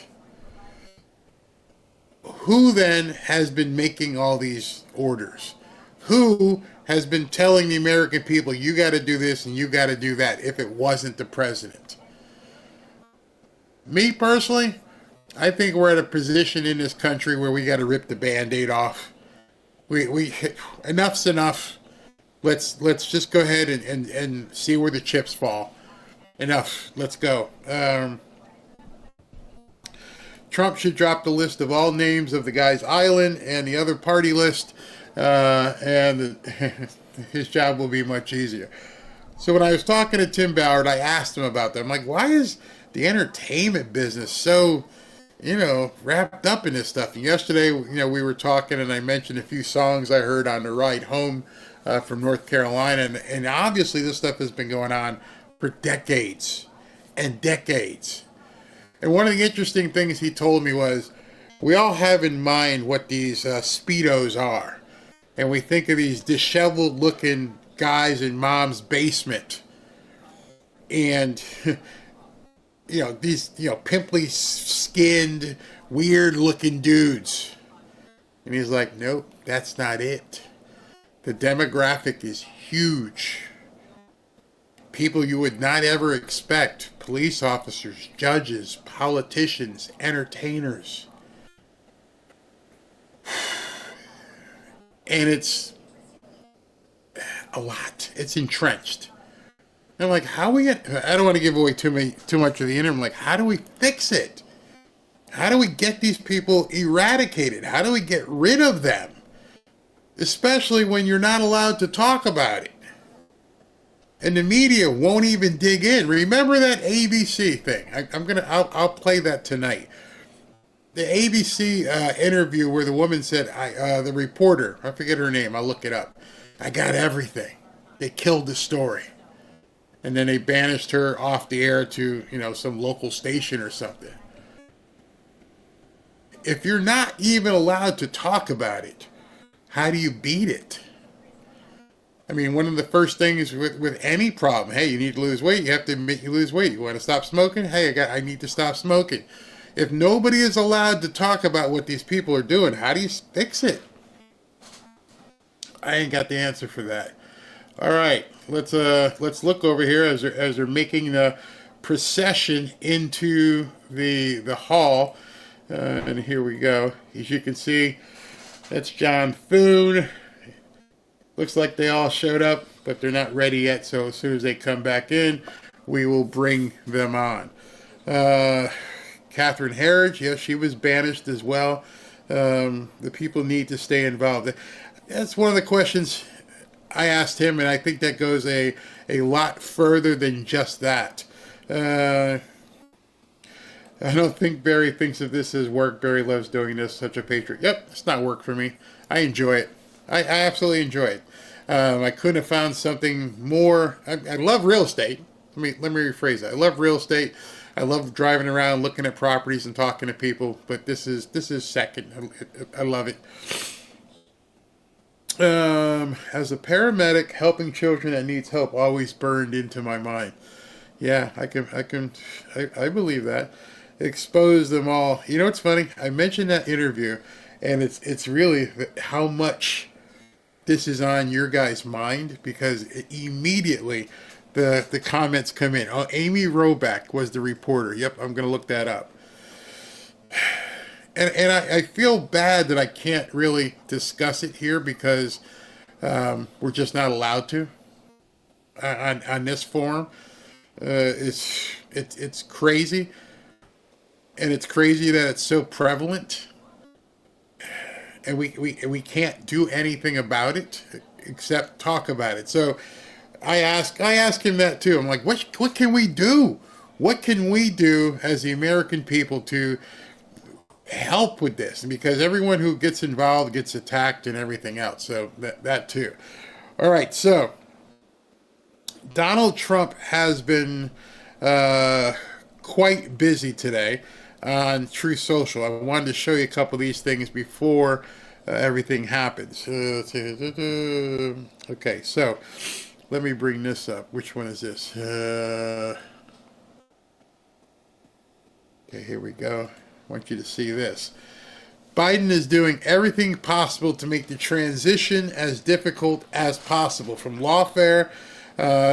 who then has been making all these orders? Who has been telling the American people, you got to do this and you got to do that, if it wasn't the president? Me personally, I think we're at a position in this country where we got to rip the Band-Aid off. We enough's enough. let's just go ahead and see where the chips fall. Enough. Let's go. Trump should drop the list of all names of the guy's island and the other party list, and his job will be much easier. So when I was talking to Tim Ballard, I asked him about that. I'm like, why is the entertainment business so, wrapped up in this stuff? And yesterday, we were talking, and I mentioned a few songs I heard on the ride home from North Carolina, and obviously this stuff has been going on for decades and decades. And one of the interesting things he told me was, we all have in mind what these Speedos are. And we think of these disheveled looking guys in mom's basement. And, these, pimply skinned, weird looking dudes. And he's like, nope, that's not it. The demographic is huge. People you would not ever expect. Police officers, judges, politicians, entertainers. And it's a lot. It's entrenched. And I'm like, how we get, I don't want to give away too much of the internet. I'm like, how do we fix it? How do we get these people eradicated? How do we get rid of them? Especially when you're not allowed to talk about it. And the media won't even dig in. Remember that ABC thing? I'll play that tonight. The ABC interview where the woman said, the reporter, I forget her name, I'll look it up. I got everything. They killed the story. And then they banished her off the air to, some local station or something. If you're not even allowed to talk about it, how do you beat it? I mean, one of the first things with any problem, hey, you need to lose weight, you have to admit you lose weight. You want to stop smoking? Hey, I need to stop smoking. If nobody is allowed to talk about what these people are doing, how do you fix it? I ain't got the answer for that. All right, let's look over here as they're making the procession into the hall, and here we go. As you can see, that's John Thune. Looks like they all showed up, but they're not ready yet. So as soon as they come back in, we will bring them on. Catherine Herridge, yes, she was banished as well. The people need to stay involved. That's one of the questions I asked him, and I think that goes a lot further than just that. I don't think Barry thinks of this as work. Barry loves doing this, such a patriot. Yep, it's not work for me. I enjoy it. I absolutely enjoy it. I couldn't have found something more. I love real estate. Let me rephrase that. I love real estate. I love driving around, looking at properties and talking to people. But this is second. I love it. As a paramedic, helping children that needs help always burned into my mind. Yeah, I believe that. Expose them all. You know what's funny? I mentioned that interview, and it's really how much this is on your guys' mind, because immediately the comments come in. Oh, Amy Roback was the reporter. Yep, I'm going to look that up. And I feel bad that I can't really discuss it here because we're just not allowed to on this forum. It's crazy, and it's crazy that it's so prevalent. And we can't do anything about it except talk about it. So I ask him that too. I'm like, what can we do? What can we do as the American people to help with this? And because everyone who gets involved gets attacked and everything else. So that too. All right. So Donald Trump has been quite busy today on Truth Social. I wanted to show you a couple of these things before everything happens. Okay, so let me bring this up. Which one is this? Okay, here we go. I want you to see this. Biden is doing everything possible to make the transition as difficult as possible, from lawfare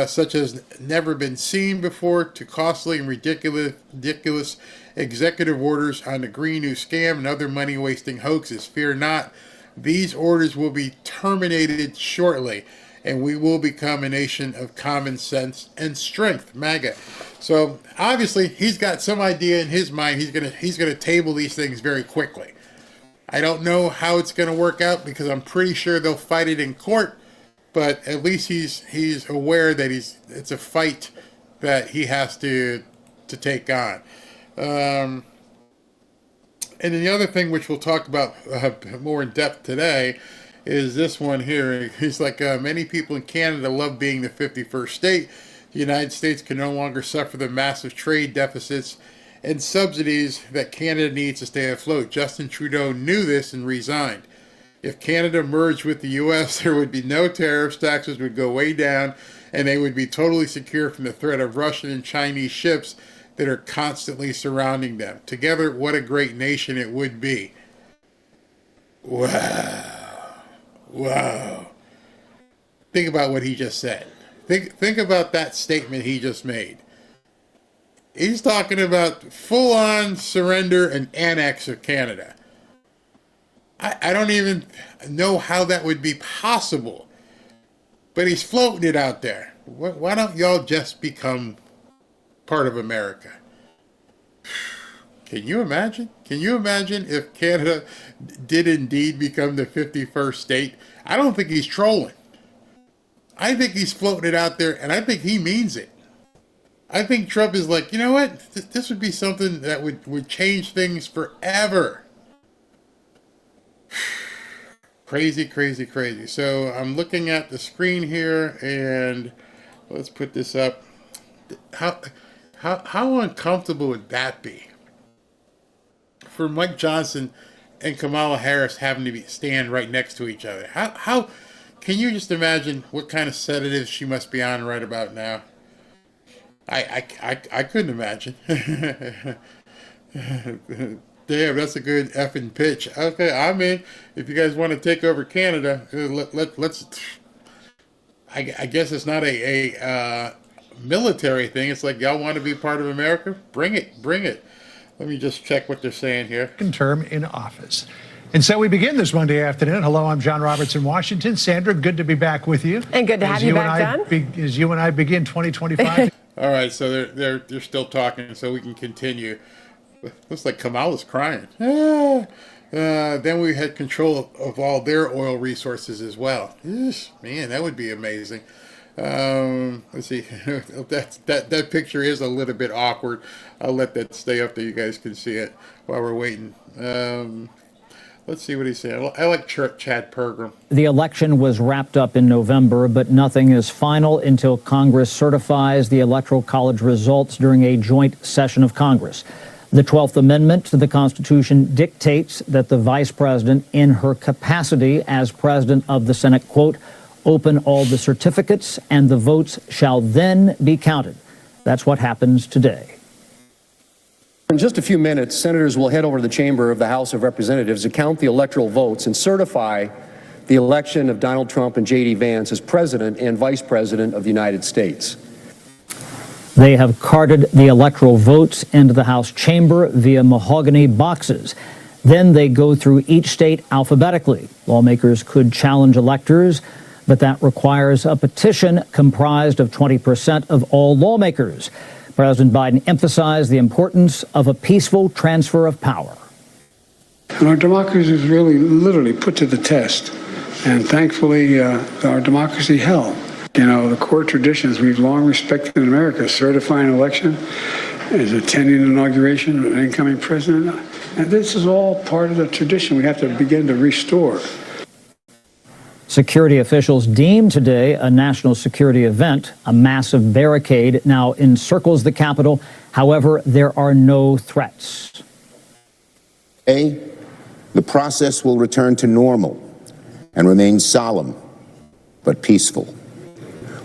such as never been seen before to costly and ridiculous executive orders on the Green New Scam and other money-wasting hoaxes. Fear not, these orders will be terminated shortly. and we will become a nation of common sense and strength, MAGA. So obviously he's got some idea in his mind. He's gonna table these things very quickly. I don't know how it's gonna work out because I'm pretty sure they'll fight it in court, but at least he's aware that it's a fight that he has to take on. And then the other thing, which we'll talk about more in depth today, is this one here. He's like, many people in Canada love being the 51st state. The United States can no longer suffer the massive trade deficits and subsidies that Canada needs to stay afloat. Justin Trudeau knew this and resigned. If Canada merged with the U.S., there would be no tariffs, taxes would go way down, and they would be totally secure from the threat of Russian and Chinese ships that are constantly surrounding them. Together, what a great nation it would be. Wow. Wow. Think about what he just said. Think about that statement he just made. He's talking about full-on surrender and annex of Canada. I don't even know how that would be possible. But he's floating it out there. Why don't y'all just become part of America? Can you imagine? Can you imagine if Canada did indeed become the 51st state? I don't think he's trolling. I think he's floating it out there, and I think he means it. I think Trump is like, you know what? This would be something that would change things forever. Crazy, crazy, crazy. So I'm looking at the screen here, and let's put this up. How uncomfortable would that be for Mike Johnson and Kamala Harris having to stand right next to each other? How can you just imagine what kind of sedatives she must be on right about now? I couldn't imagine. Damn, that's a good effing pitch. Okay, I'm in. If you guys want to take over Canada, let's. I guess it's not a military thing. It's like, y'all want to be part of America? Bring it, bring it. Let me just check what they're saying here. Term in office. And so we begin this Monday afternoon. Hello, I'm John Roberts in Washington. Sandra, good to be back with you. And good to have you back, John. As you and I begin 2025. All right, so they're still talking, so we can continue. Looks like Kamala's crying. Then we had control of all their oil resources as well. Man, that would be amazing. Let's see. that picture is a little bit awkward. I'll let that stay up there. You guys can see it while we're waiting. Let's see what he's saying. I like Chad Pergram. The election was wrapped up in November, but nothing is final until Congress certifies the Electoral College results during a joint session of Congress. The 12th Amendment to the Constitution dictates that the Vice President, in her capacity as President of the Senate, quote, open all the certificates and the votes shall then be counted. That's what happens today. In just a few minutes, senators will head over to the chamber of the House of Representatives to count the electoral votes and certify the election of Donald Trump and J.D. Vance as President and Vice President of the United States. They have carted the electoral votes into the House chamber via mahogany boxes. Then they go through each state alphabetically. Lawmakers could challenge electors, but that requires a petition comprised of 20% of all lawmakers. President Biden emphasized the importance of a peaceful transfer of power. And our democracy is really literally put to the test. And thankfully, our democracy held. You know, the core traditions we've long respected in America, certifying an election, is attending an inauguration of an incoming president. And this is all part of the tradition we have to begin to restore. Security officials deem today a national security event. A massive barricade now encircles the Capitol. However, there are no threats. The process will return to normal and remain solemn but peaceful.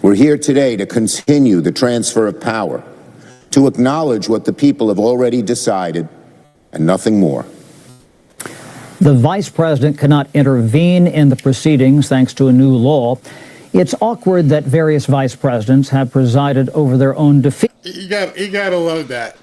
We're here today to continue the transfer of power, to acknowledge what the people have already decided, and nothing more. The vice president cannot intervene in the proceedings thanks to a new law. It's awkward that various vice presidents have presided over their own defeat. You gotta love that.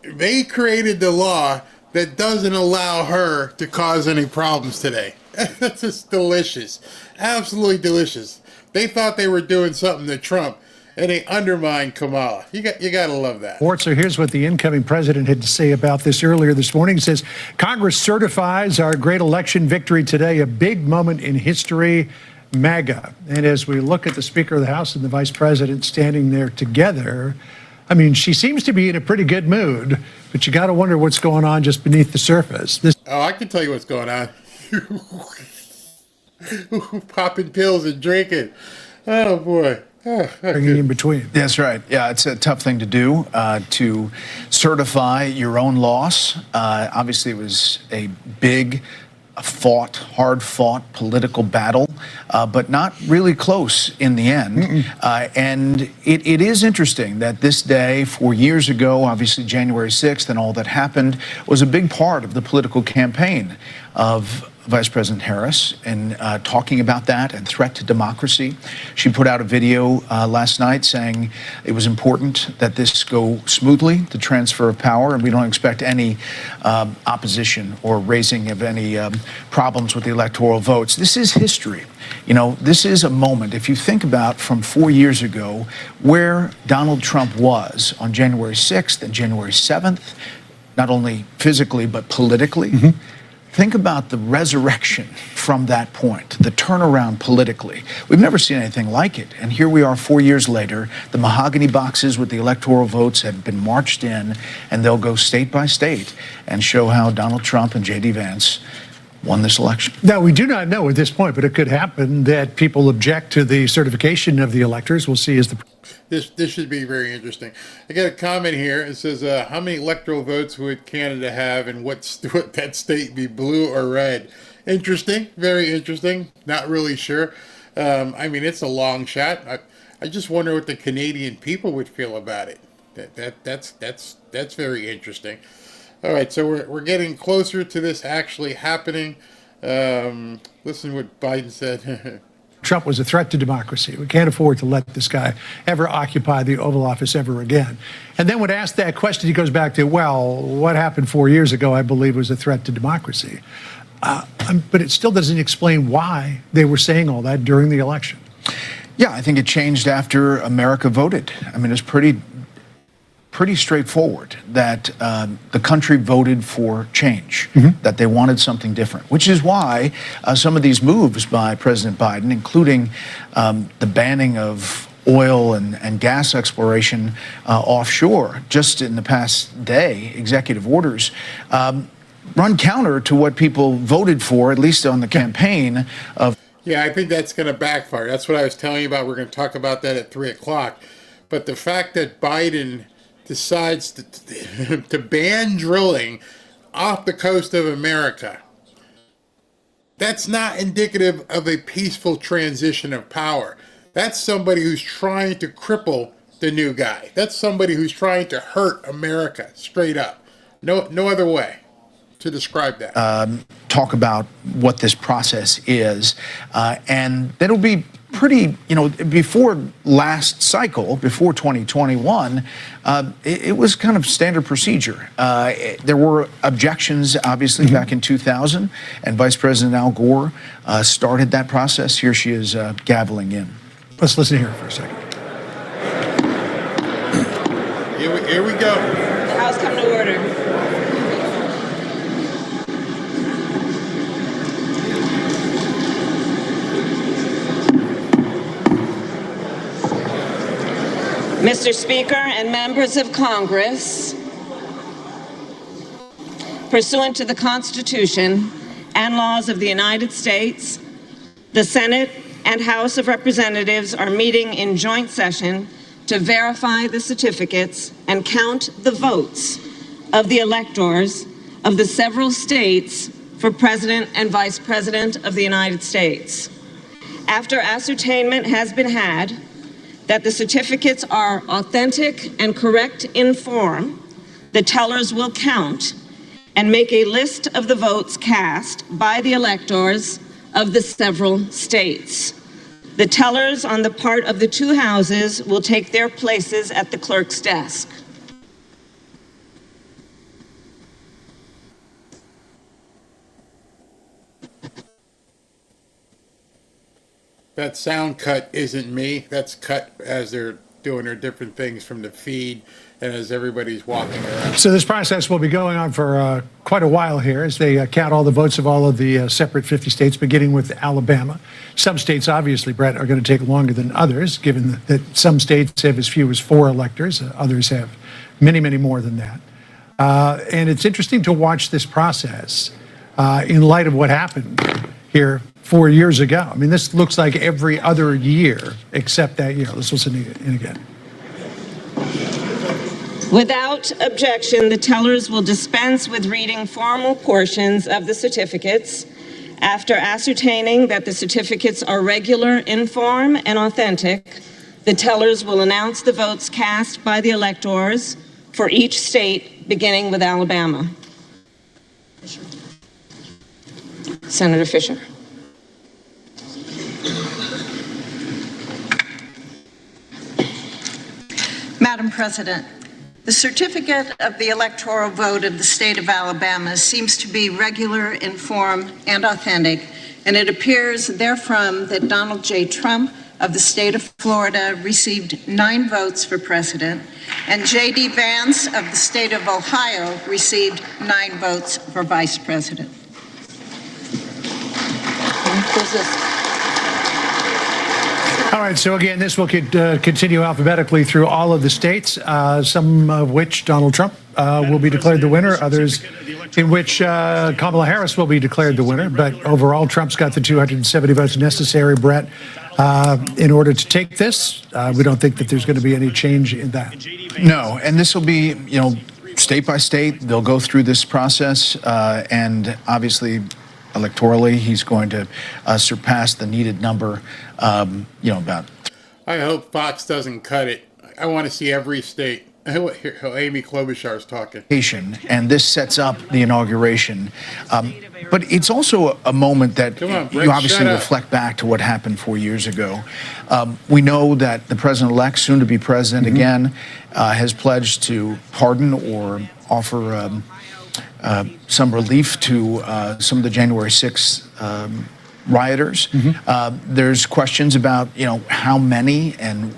They created the law that doesn't allow her to cause any problems today. That's just delicious. Absolutely delicious. They thought they were doing something to Trump, and they undermined Kamala. You got to love that. So here's what the incoming president had to say about this earlier this morning. He says, Congress certifies our great election victory today, a big moment in history, MAGA. And as we look at the Speaker of the House and the Vice President standing there together, I mean, she seems to be in a pretty good mood, but you got to wonder what's going on just beneath the surface. Oh, I can tell you what's going on. Popping pills and drinking. Oh, boy. Bringing in between. That's right. Yeah, it's a tough thing to do, to certify your own loss. Obviously, it was a big, hard-fought political battle, but not really close in the end. And it is interesting that this day, 4 years ago, obviously January 6th and all that happened, was a big part of the political campaign of Vice President Harris and talking about that and threat to democracy. She put out a video last night saying it was important that this go smoothly, the transfer of power, and we don't expect any opposition or raising of any problems with the electoral votes. This is history. You know, this is a moment, if you think about from 4 years ago, where Donald Trump was on January 6th and January 7th, not only physically but politically. Think about the resurrection from that point, the turnaround politically. We've never seen anything like it. And here we are 4 years later. The mahogany boxes with the electoral votes have been marched in, and they'll go state by state and show how Donald Trump and J.D. Vance won this election. Now, we do not know at this point, but it could happen that people object to the certification of the electors. We'll see as the... This should be very interesting. I got a comment here. It says, how many electoral votes would Canada have, and would that state be, blue or red? Interesting. Very interesting. Not really sure. I mean, it's a long shot. I just wonder what the Canadian people would feel about it. That's very interesting. All right, so we're getting closer to this actually happening. Listen to what Biden said. Trump was a threat to democracy. We can't afford to let this guy ever occupy the Oval Office ever again. And then when asked that question, he goes back to, well, what happened 4 years ago, I believe, was a threat to democracy. But it still doesn't explain why they were saying all that during the election. Yeah, I think it changed after America voted. I mean, it's pretty straightforward that the country voted for change, that they wanted something different, which is why some of these moves by President Biden, including the banning of oil and gas exploration offshore just in the past day, executive orders, run counter to what people voted for, at least on the campaign of. Yeah, I think that's going to backfire. That's what I was telling you about. We're going to talk about that at 3 o'clock. But the fact that Biden decides to ban drilling off the coast of America, that's not indicative of a peaceful transition of power. That's somebody who's trying to cripple the new guy. That's somebody who's trying to hurt America, straight up. No other way to describe that. Talk about what this process is, and that'll be pretty, before last cycle, before 2021, it was kind of standard procedure. There were objections, obviously, back in 2000, and Vice President Al Gore started that process. Here she is gaveling in. Let's listen here for a second. Here we go. The House come to order. Mr. Speaker and members of Congress, pursuant to the Constitution and laws of the United States, the Senate and House of Representatives are meeting in joint session to verify the certificates and count the votes of the electors of the several states for President and Vice President of the United States. After ascertainment has been had that the certificates are authentic and correct in form, the tellers will count and make a list of the votes cast by the electors of the several states. The tellers on the part of the two houses will take their places at the clerk's desk. That sound cut isn't me. That's cut as they're doing their different things from the feed and as everybody's walking around. So this process will be going on for quite a while here as they count all the votes of all of the separate 50 states, beginning with Alabama. Some states, obviously, Brett, are going to take longer than others, given that some states have as few as 4 electors. Others have many, many more than that. And it's interesting to watch this process in light of what happened here 4 years ago. I mean, this looks like every other year except that year. Let's listen in again. Without objection, the tellers will dispense with reading formal portions of the certificates. After ascertaining that the certificates are regular in form and authentic, the tellers will announce the votes cast by the electors for each state, beginning with Alabama. Senator Fisher. Madam President, the certificate of the electoral vote of the state of Alabama seems to be regular in form and authentic, and it appears therefrom that Donald J. Trump of the state of Florida received 9 votes for president, and J.D. Vance of the state of Ohio received 9 votes for vice president. All right, so again, this will continue alphabetically through all of the states, some of which Donald Trump will be declared the winner, others in which Kamala Harris will be declared the winner. But overall, Trump's got the 270 votes necessary, Brett, in order to take this. We don't think that there's going to be any change in that. No, and this will be, state by state. They'll go through this process, and obviously, electorally, he's going to surpass the needed number, about. I hope Fox doesn't cut it. I want to see every state. Hear how Amy Klobuchar's talking. And this sets up the inauguration. But it's also a moment that you obviously reflect back to what happened 4 years ago. We know that the president-elect, soon to be president again, has pledged to pardon or offer some relief to some of the January 6th rioters. There's questions about, how many and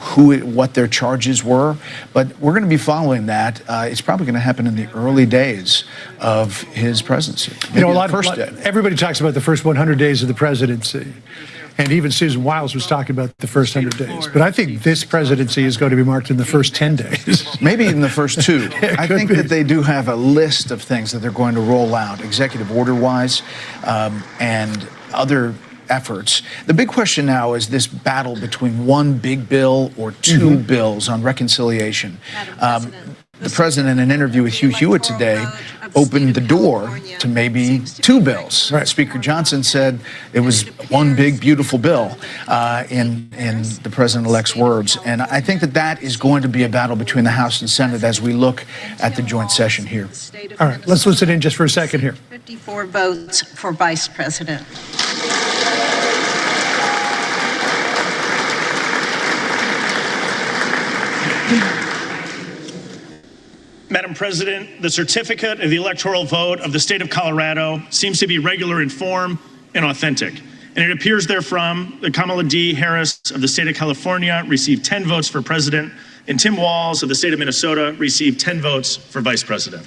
what their charges were, but we're going to be following that. It's probably going to happen in the early days of his presidency. Everybody talks about the first 100 days of the presidency. And even Susan Wiles was talking about the first 100 days. But I think this presidency is going to be marked in the first 10 days. Maybe in the first 2. I think that they do have a list of things that they're going to roll out, executive order-wise, and other efforts. The big question now is this battle between one big bill or 2 bills on reconciliation. The president, in an interview with Hugh Hewitt today, opened the door to maybe 2 bills. Right. Speaker Johnson said it was one big, beautiful bill, in the president-elect's words. And I think that is going to be a battle between the House and Senate as we look at the joint session here. All right, let's listen in just for a second here. 54 votes for vice president. Madam President, the certificate of the electoral vote of the state of Colorado seems to be regular in form and authentic. And it appears therefrom that Kamala D. Harris of the state of California received 10 votes for president, and Tim Walz of the state of Minnesota received 10 votes for vice president.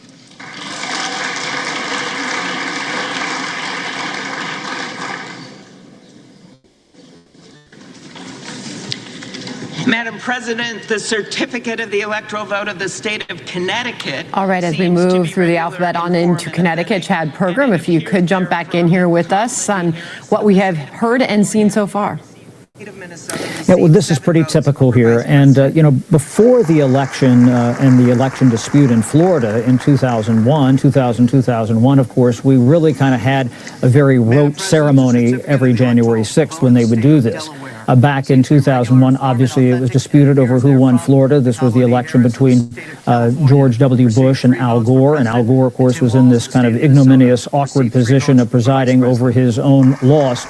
Madam President, the certificate of the electoral vote of the state of Connecticut. All right, as we move through the alphabet on into Connecticut, Chad Pergram, if you could jump back in here with us on what we have heard and seen so far. Yeah, well, this is pretty typical here. And, before the election and the election dispute in Florida in 2001, of course, we really kind of had a very rote ceremony every January 6th when they would do this. Back in 2001, obviously, it was disputed over who won Florida. This was the election between George W. Bush and Al Gore. And Al Gore, of course, was in this kind of ignominious, awkward position of presiding over his own loss.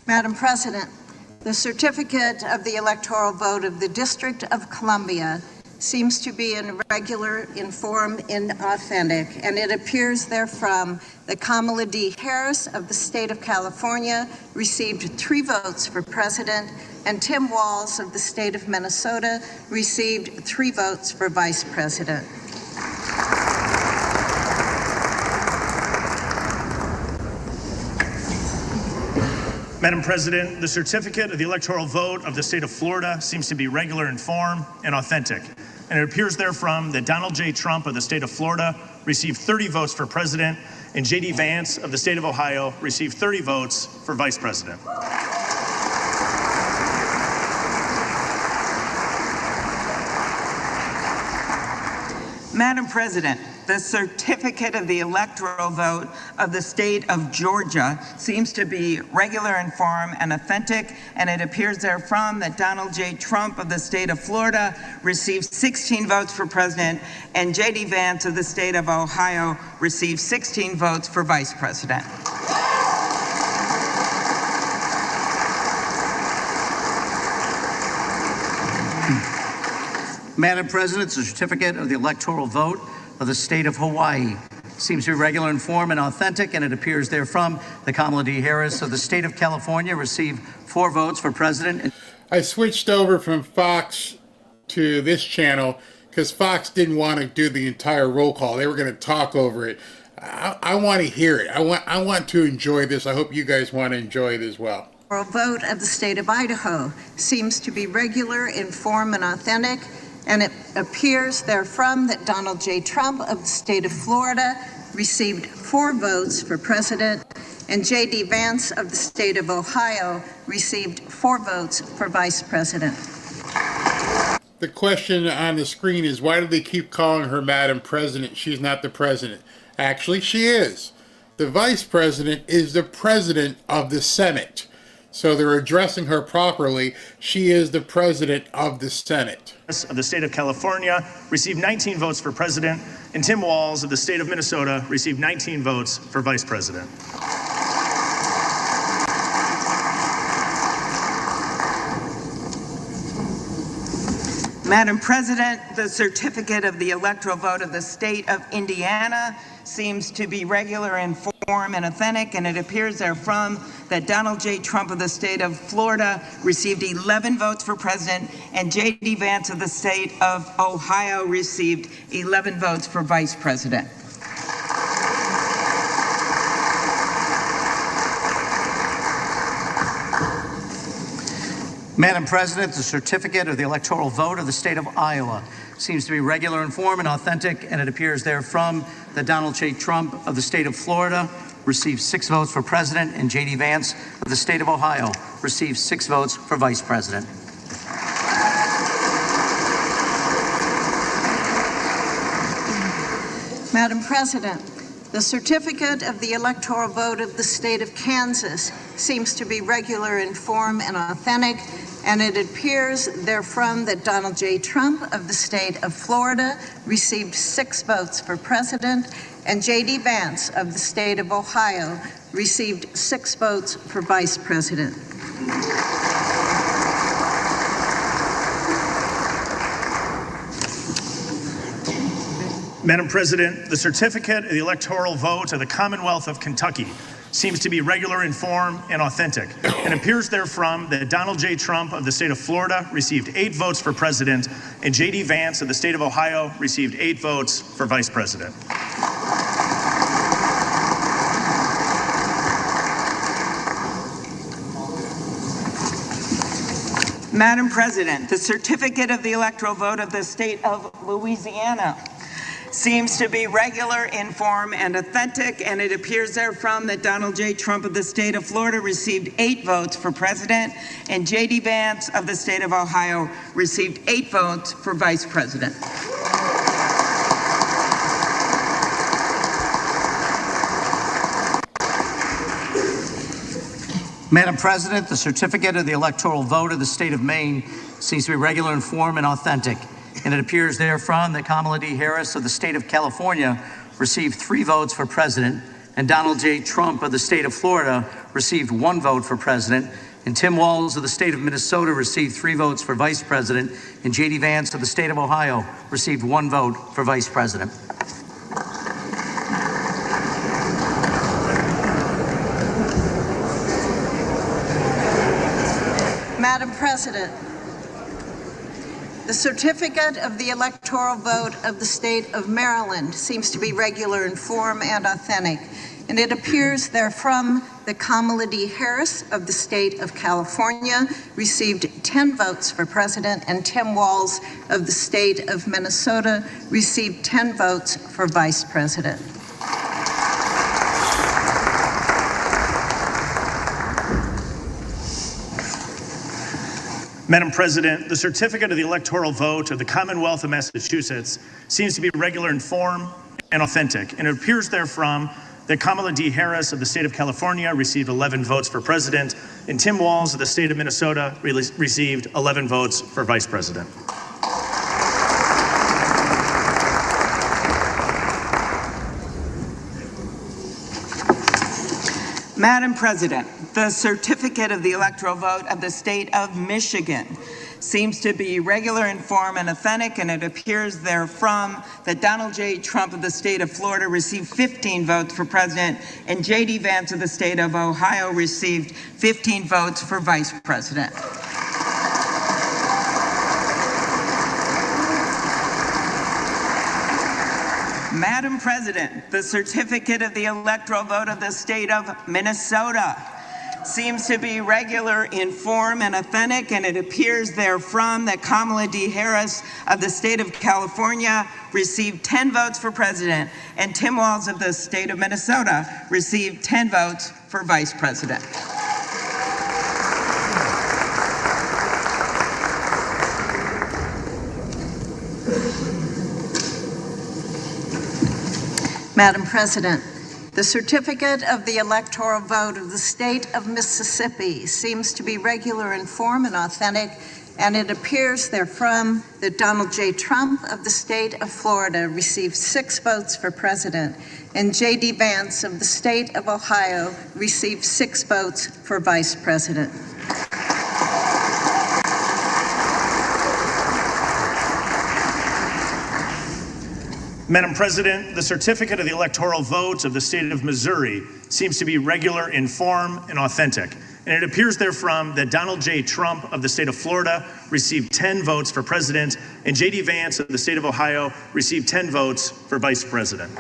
Madam President, the certificate of the electoral vote of the District of Columbia seems to be irregular in form and authentic, and it appears therefrom that Kamala D. Harris of the state of California received 3 votes for president, and Tim Walz of the state of Minnesota received 3 votes for vice president. Madam President, the certificate of the electoral vote of the state of Florida seems to be regular in form and authentic. And it appears therefrom that Donald J. Trump of the state of Florida received 30 votes for president, and J.D. Vance of the state of Ohio received 30 votes for vice president. Madam President, the certificate of the electoral vote of the state of Georgia seems to be regular in form and authentic, and it appears therefrom that Donald J. Trump of the state of Florida received 16 votes for president, and J.D. Vance of the state of Ohio received 16 votes for vice president. Madam President, the certificate of the electoral vote of the state of Hawaii seems to be regular in form and authentic, and it appears therefrom that Kamala D. Harris of the state of California received 4 votes for president. I switched over from Fox to this channel because Fox didn't want to do the entire roll call. They were going to talk over it. I want to hear it. I want to enjoy this. I hope you guys want to enjoy it as well. The vote of the state of Idaho seems to be regular in form and authentic, and it appears therefrom that Donald J. Trump of the state of Florida received 4 votes for president, and J.D. Vance of the state of Ohio received 4 votes for vice president. The question on the screen is, why do they keep calling her Madam President? She's not the president. Actually, she is. The vice president is the president of the Senate. So they're addressing her properly. She is the president of the Senate. Of the state of California received 19 votes for president, and Tim Walz of the state of Minnesota received 19 votes for vice president. Madam President, the certificate of the electoral vote of the state of Indiana seems to be regular in form and authentic, and it appears therefrom that Donald J. Trump of the state of Florida received 11 votes for president, and J.D. Vance of the state of Ohio received 11 votes for vice president. Madam President, the certificate of the electoral vote of the state of Iowa seems to be regular in form and authentic, and it appears therefrom that Donald J. Trump of the state of Florida received 6 votes for president, and J.D. Vance of the state of Ohio received 6 votes for vice president. Madam President, the certificate of the electoral vote of the state of Kansas seems to be regular in form and authentic, and it appears therefrom that Donald J. Trump of the state of Florida received 6 votes for president, and J.D. Vance of the state of Ohio received 6 votes for vice president. Madam President, the certificate of the electoral vote of the Commonwealth of Kentucky seems to be regular in form and authentic, and appears therefrom that Donald J. Trump of the state of Florida received 8 votes for president, and J.D. Vance of the state of Ohio received 8 votes for vice president. Madam President, the certificate of the electoral vote of the state of Louisiana seems to be regular in form and authentic, and it appears therefrom that Donald J. Trump of the state of Florida received 8 votes for president, and J.D. Vance of the state of Ohio received 8 votes for vice president. Madam President, the certificate of the electoral vote of the state of Maine seems to be regular in form and authentic, and it appears therefrom that Kamala D. Harris of the state of California received 3 votes for president, and Donald J. Trump of the state of Florida received 1 vote for president, and Tim Walz of the state of Minnesota received 3 votes for Vice President, and J.D. Vance of the state of Ohio received 1 vote for Vice President. Madam President, the certificate of the electoral vote of the state of Maryland seems to be regular in form and authentic, and it appears therefrom that Kamala Harris of the state of California received 10 votes for president, and Tim Walz of the state of Minnesota received 10 votes for vice president. Madam President, the certificate of the electoral vote of the Commonwealth of Massachusetts seems to be regular in form and authentic, and it appears therefrom that Kamala Harris of the state of California received 11 votes for president, and Tim Walz of the state of Minnesota received 11 votes for vice president. Madam President, the certificate of the electoral vote of the state of Michigan seems to be regular in form and authentic, and it appears therefrom that Donald J. Trump of the state of Florida received 15 votes for president, and J.D. Vance of the state of Ohio received 15 votes for vice president. Madam President, the certificate of the electoral vote of the state of Minnesota seems to be regular in form and authentic, and it appears therefrom that Kamala Harris of the state of California received 10 votes for president, and Tim Walz of the state of Minnesota received 10 votes for vice president. Madam President, the certificate of the electoral vote of the state of Mississippi seems to be regular in form and authentic, and it appears therefrom that Donald J. Trump of the state of Florida received 6 votes for president, and J.D. Vance of the state of Ohio received 6 votes for vice president. Madam President, the certificate of the electoral vote of the state of Missouri seems to be regular in form and authentic, and it appears therefrom that Donald J. Trump of the state of Florida received 10 votes for president, and J.D. Vance of the state of Ohio received 10 votes for vice president.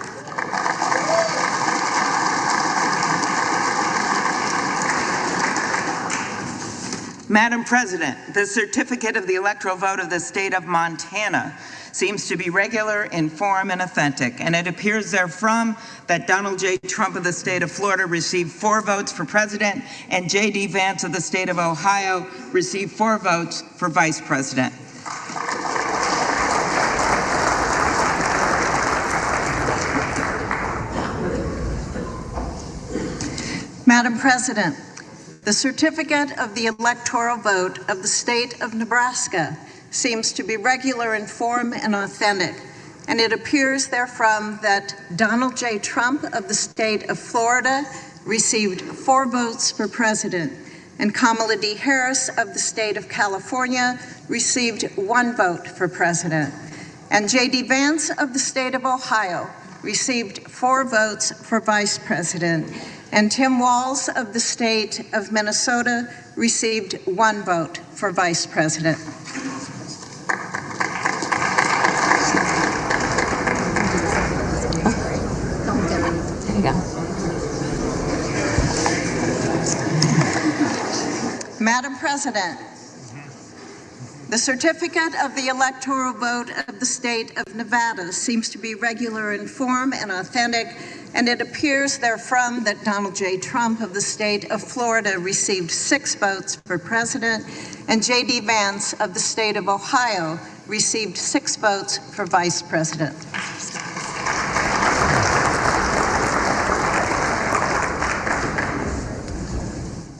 Madam President, the certificate of the electoral vote of the state of Montana seems to be regular in form and authentic, and it appears therefrom that Donald J. Trump of the state of Florida received 4 votes for president, and J.D. Vance of the state of Ohio received 4 votes for vice president. Madam President, the certificate of the electoral vote of the state of Nebraska seems to be regular in form and authentic, and it appears therefrom that Donald J. Trump of the state of Florida received 4 votes for president, and Kamala Harris of the state of California received 1 vote for president, and J.D. Vance of the state of Ohio received 4 votes for vice president, and Tim Walz of the state of Minnesota received 1 vote for vice president. Madam President, the certificate of the electoral vote of the state of Nevada seems to be regular in form and authentic, and it appears therefrom that Donald J. Trump of the state of Florida received 6 votes for president, and J.D. Vance of the state of Ohio received 6 votes for vice president.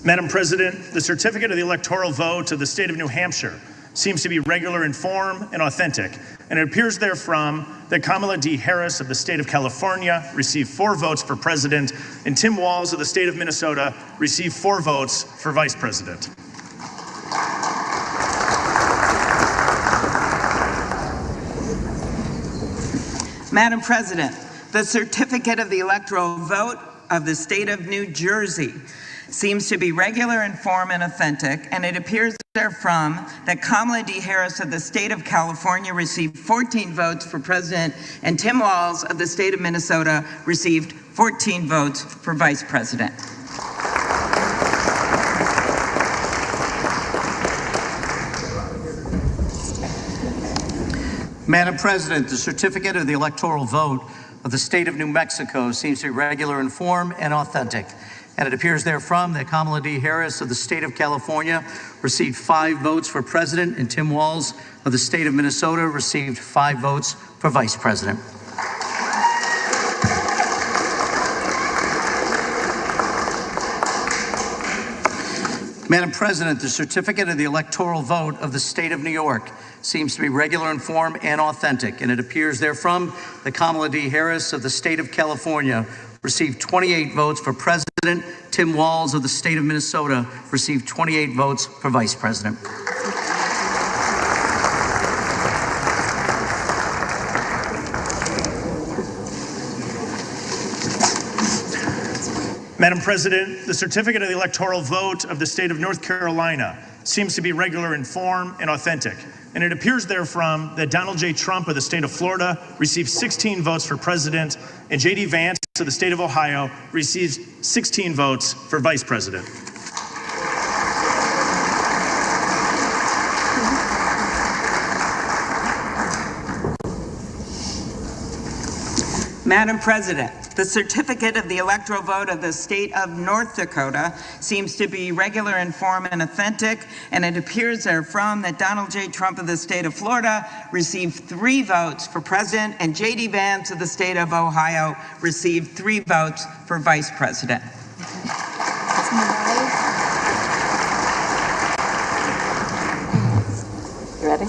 Madam President, the certificate of the electoral vote of the state of New Hampshire seems to be regular in form and authentic, and it appears therefrom that Kamala D. Harris of the state of California received 4 votes for president, and Tim Walz of the state of Minnesota received 4 votes for vice president. Madam President, the certificate of the electoral vote of the state of New Jersey seems to be regular in form and authentic, and it appears therefrom that Kamala D. Harris of the state of California received 14 votes for president, and Tim Walz of the state of Minnesota received 14 votes for vice president. Madam President, the certificate of the electoral vote of the state of New Mexico seems to be regular in form and authentic, and it appears therefrom that Kamala D. Harris of the state of California received 5 votes for president, and Tim Walz of the state of Minnesota received 5 votes for vice president. Madam President, the certificate of the electoral vote of the state of New York seems to be regular in form and authentic, and it appears therefrom that Kamala D. Harris of the state of California received 28 votes for president. Tim Walz of the state of Minnesota received 28 votes for vice president. Madam President, the certificate of the electoral vote of the state of North Carolina seems to be regular in form and authentic, and it appears therefrom that Donald J. Trump of the state of Florida received 16 votes for president, and J.D. Vance of the state of Ohio received 16 votes for vice president. Madam President, the certificate of the electoral vote of the state of North Dakota seems to be regular in form and authentic, and it appears therefrom that Donald J. Trump of the state of Florida received 3 votes for president, and J.D. Vance of the state of Ohio received 3 votes for vice president. You ready?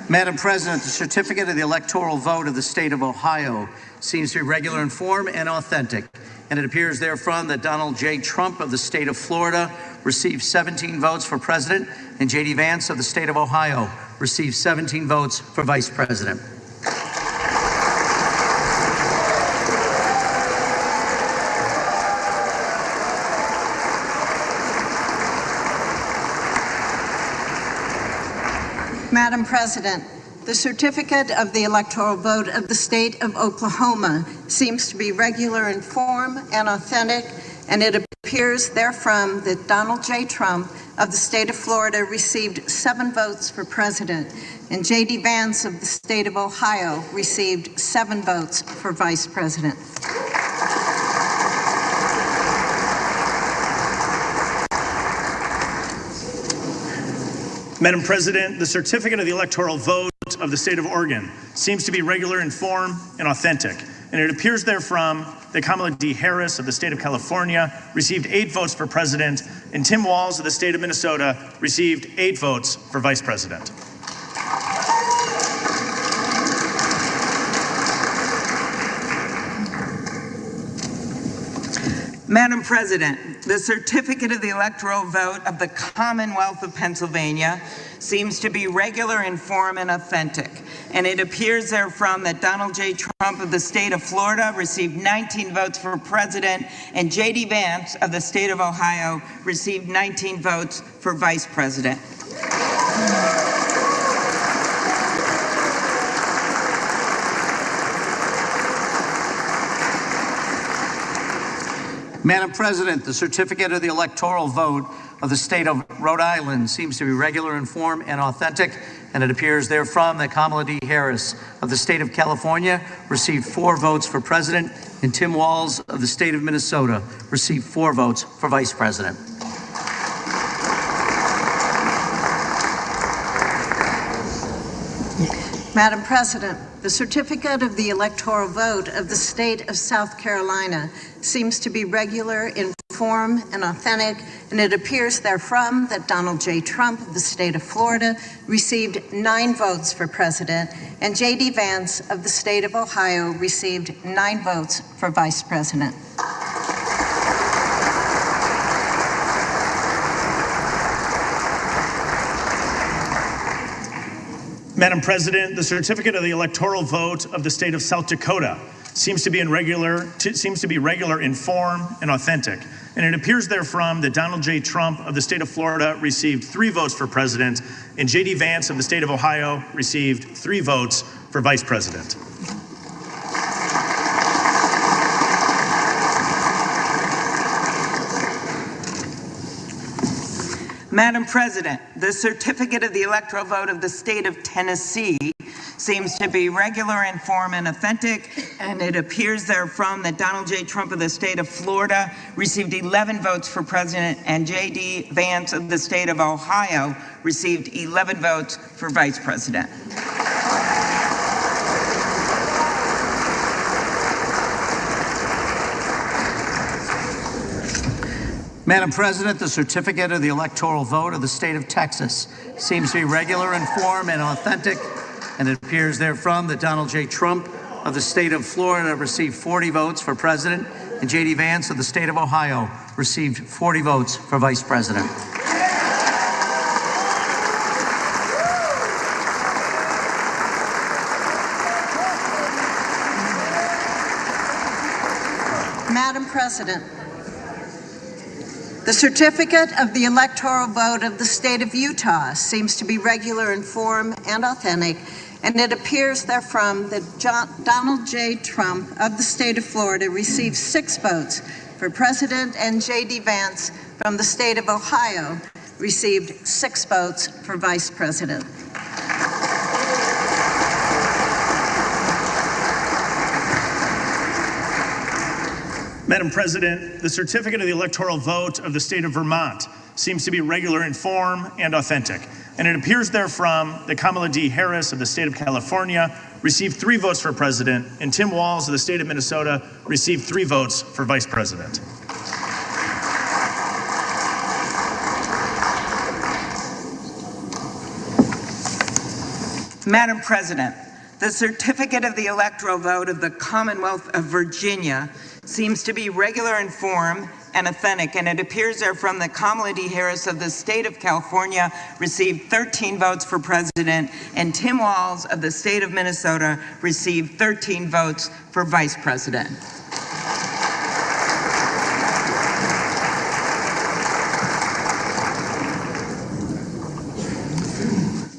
Madam President, the certificate of the electoral vote of the state of Ohio seems to be regular in form and authentic, and it appears therefrom that Donald J. Trump of the state of Florida received 17 votes for president, and J.D. Vance of the state of Ohio received 17 votes for vice president. Madam President, the certificate of the electoral vote of the state of Oklahoma seems to be regular in form and authentic, and it appears therefrom that Donald J. Trump of the state of Florida received 7 votes for president, and J.D. Vance of the state of Ohio received 7 votes for vice president. Madam President, the certificate of the electoral vote of the state of Oregon seems to be regular in form and authentic, and it appears therefrom that Kamala D. Harris of the state of California received 8 votes for president, and Tim Walz of the state of Minnesota received 8 votes for vice president. Madam President, the certificate of the electoral vote of the Commonwealth of Pennsylvania seems to be regular in form and authentic, and it appears therefrom that Donald J. Trump of the state of Florida received 19 votes for president, and J.D. Vance of the state of Ohio received 19 votes for vice president. Madam President, the certificate of the electoral vote of the state of Rhode Island seems to be regular in form and authentic, and it appears therefrom that Kamala D. Harris of the state of California received 4 votes for president, and Tim Walz of the state of Minnesota received 4 votes for vice president. Madam President, the certificate of the electoral vote of the state of South Carolina seems to be regular in informed and authentic, and it appears therefrom that Donald J. Trump of the state of Florida received 9 votes for president, and J.D. Vance of the state of Ohio received 9 votes for vice president. Madam President, the certificate of the electoral vote of the state of South Dakota seems to be regular in form and authentic. And it appears therefrom that Donald J. Trump of the state of Florida received 3 votes for president, and J.D. Vance of the state of Ohio received 3 votes for vice president. Madam President, the certificate of the electoral vote of the state of Tennessee seems to be regular in form and authentic, and it appears therefrom that Donald J. Trump of the state of Florida received 11 votes for president, and J.D. Vance of the state of Ohio received 11 votes for vice president. Madam President, the certificate of the electoral vote of the state of Texas seems to be regular in form and authentic, and it appears therefrom that Donald J. Trump of the state of Florida received 40 votes for president, and J.D. Vance of the state of Ohio received 40 votes for vice president. Madam President, the certificate of the electoral vote of the state of Utah seems to be regular in form and authentic, and it appears therefrom that Donald J. Trump of the state of Florida received 6 votes for president, and J.D. Vance from the state of Ohio received 6 votes for vice president. Madam President, the certificate of the electoral vote of the state of Vermont seems to be regular in form and authentic, and it appears therefrom that Kamala Harris of the state of California received 3 votes for president, and Tim Walz of the state of Minnesota received 3 votes for vice president. Madam President, the certificate of the electoral vote of the Commonwealth of Virginia seems to be regular in form and authentic, and it appears therefrom that Kamala Harris of the state of California received 13 votes for president, and Tim Walz of the state of Minnesota received 13 votes for vice president.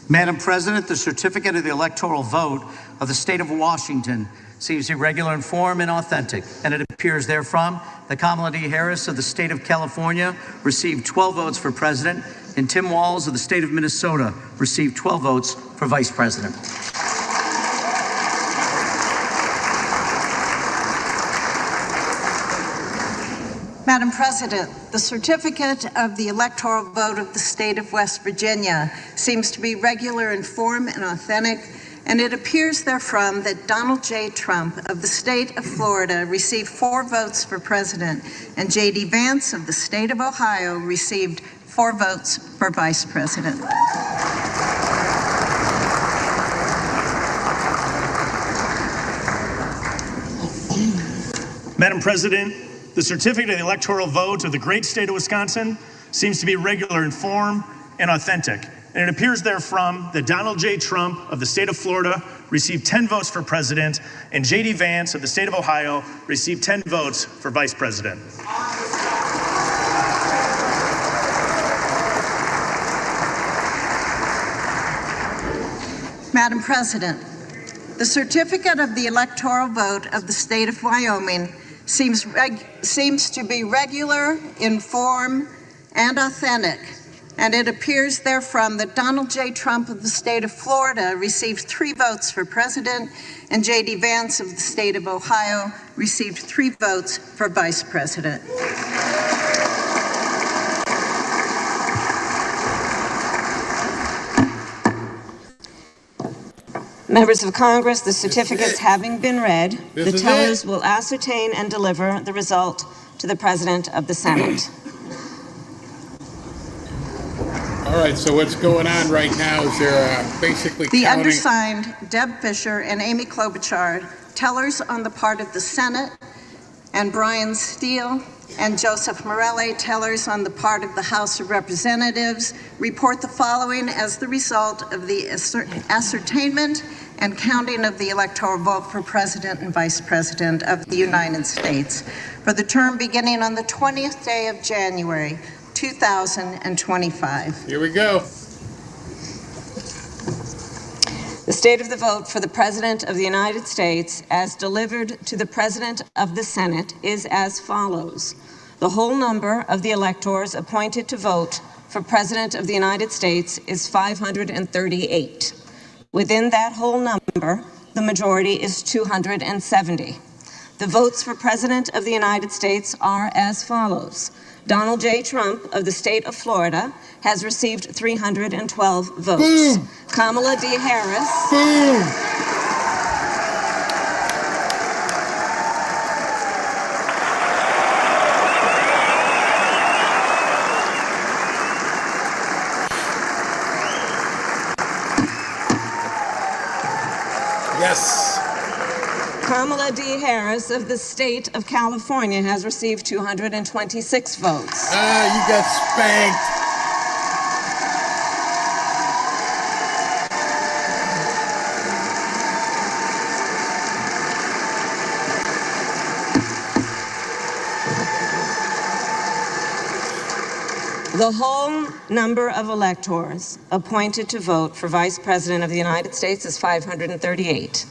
Madam President, the certificate of the electoral vote of the state of Washington seems irregular in form and authentic, and it appears therefrom that Kamala Harris of the state of California received 12 votes for president, and Tim Walz of the state of Minnesota received 12 votes for vice president. Madam President, the certificate of the electoral vote of the state of West Virginia seems to be regular in form and authentic, and it appears therefrom that Donald J. Trump of the state of Florida received 4 votes for president, and J.D. Vance of the state of Ohio received 4 votes for vice president. Madam President, the certificate of the electoral vote of the great state of Wisconsin seems to be regular in form and authentic. And it appears therefrom that Donald J. Trump of the state of Florida received 10 votes for president, and J.D. Vance of the state of Ohio received 10 votes for vice president. Madam President, the certificate of the electoral vote of the state of Wyoming seems to be regular in form and authentic, and it appears therefrom that Donald J. Trump of the state of Florida received 3 votes for president, and J.D. Vance of the state of Ohio received 3 votes for vice president. Members of Congress, the certificates having been read, the tellers will ascertain and deliver the result to the President of the Senate. All right, so what's going on right now is they're basically The counting. undersigned, Deb Fisher and Amy Klobuchar, tellers on the part of the Senate, and Brian Steele and Joseph Morelli, tellers on the part of the House of Representatives, report the following as the result of the ascertainment and counting of the electoral vote for President and Vice President of the United States for the term beginning on the 20th day of January, 2025. Here we go. The state of the vote for the President of the United States as delivered to the President of the Senate is as follows. The whole number of the electors appointed to vote for President of the United States is 538. Within that whole number, the majority is 270. The votes for President of the United States are as follows. Donald J. Trump of the state of Florida has received 312 votes. Boom. Kamala D. Harris. Boom. Yes. Kamala D. Harris of the state of California has received 226 votes. You got spanked. The whole number of electors appointed to vote for Vice President of the United States is 538.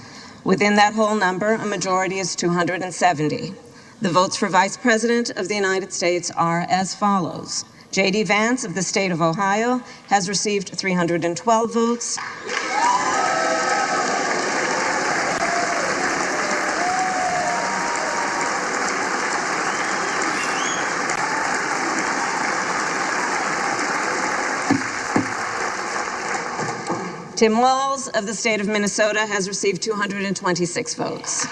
Within that whole number, a majority is 270. The votes for Vice President of the United States are as follows. J.D. Vance of the state of Ohio has received 312 votes. Tim Walz of the state of Minnesota has received 226 votes.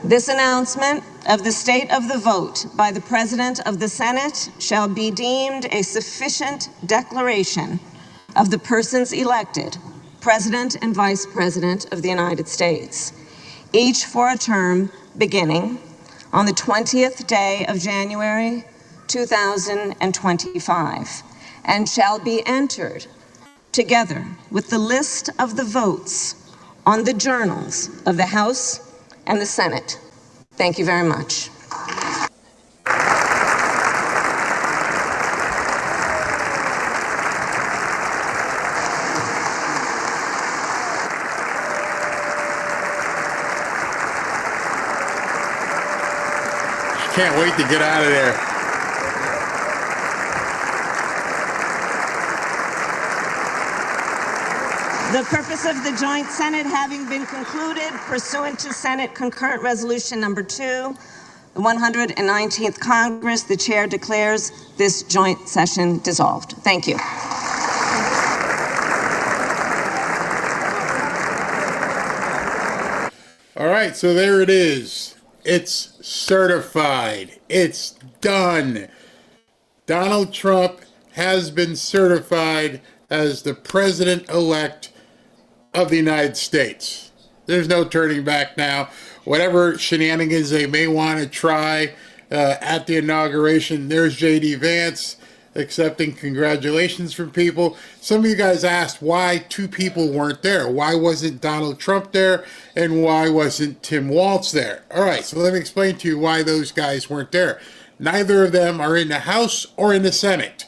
This announcement of the state of the vote by the President of the Senate shall be deemed a sufficient declaration of the persons elected President and Vice President of the United States, each for a term beginning on the 20th day of January 2025, and shall be entered together with the list of the votes on the journals of the House and the Senate. Thank you very much. Can't wait to get out of there. The purpose of the joint Senate having been concluded pursuant to Senate Concurrent Resolution Number 2, the 119th Congress, the chair declares this joint session dissolved. Thank you. All right, so there it is. It's certified. It's done. Donald Trump has been certified as the president-elect of the United States. There's no turning back now. Whatever shenanigans they may want to try at the inauguration, there's J.D. Vance accepting congratulations from people. Some of you guys asked why two people weren't there. Why wasn't Donald Trump there? And why wasn't Tim Walz there? All right, so let me explain to you why those guys weren't there. Neither of them are in the House or in the Senate.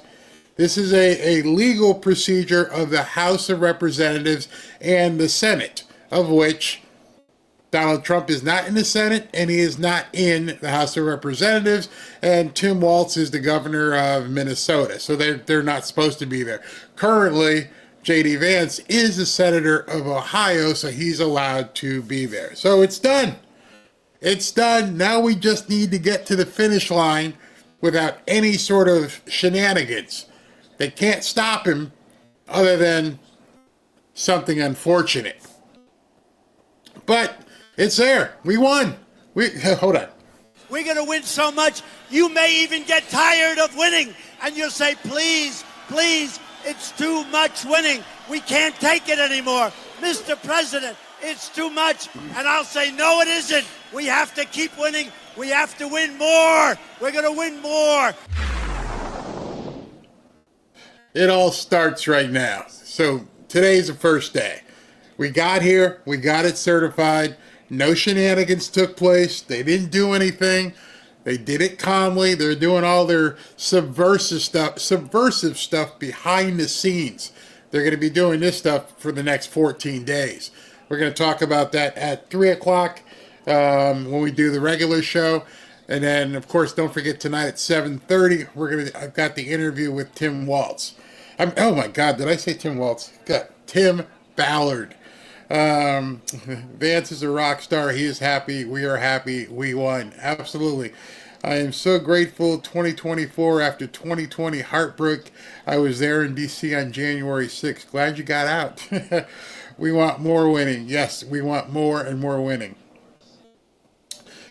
This is a legal procedure of the House of Representatives and the Senate, of which Donald Trump is not in the Senate, and he is not in the House of Representatives, and Tim Walz is the governor of Minnesota, so they're not supposed to be there. Currently, J.D. Vance is the senator of Ohio, so he's allowed to be there. So it's done. It's done. Now we just need to get to the finish line without any sort of shenanigans. They can't stop him. other than something unfortunate. But it's there. We won. Hold on. We're going to win so much, you may even get tired of winning. And you'll say, please, please, it's too much winning. We can't take it anymore. Mr. President, it's too much. And I'll say, no, it isn't. We have to keep winning. We have to win more. We're going to win more. It all starts right now. So today's the first day. We got here. We got it certified. No shenanigans took place. They didn't do anything. They did it calmly. They're doing all their subversive stuff behind the scenes. They're going to be doing this stuff for the next 14 days. We're going to talk about that at 3 o'clock when we do the regular show. And then, of course, don't forget tonight at 7:30, I've got the interview with Tim Walz. Oh my God, did I say Tim Walz? God, Tim Ballard. Vance is a rock star. He is happy. We are happy. We won. Absolutely. I am so grateful. 2024 after 2020 heartbreak. I was there in D.C. on January 6th. Glad you got out. We want more winning. Yes, we want more and more winning.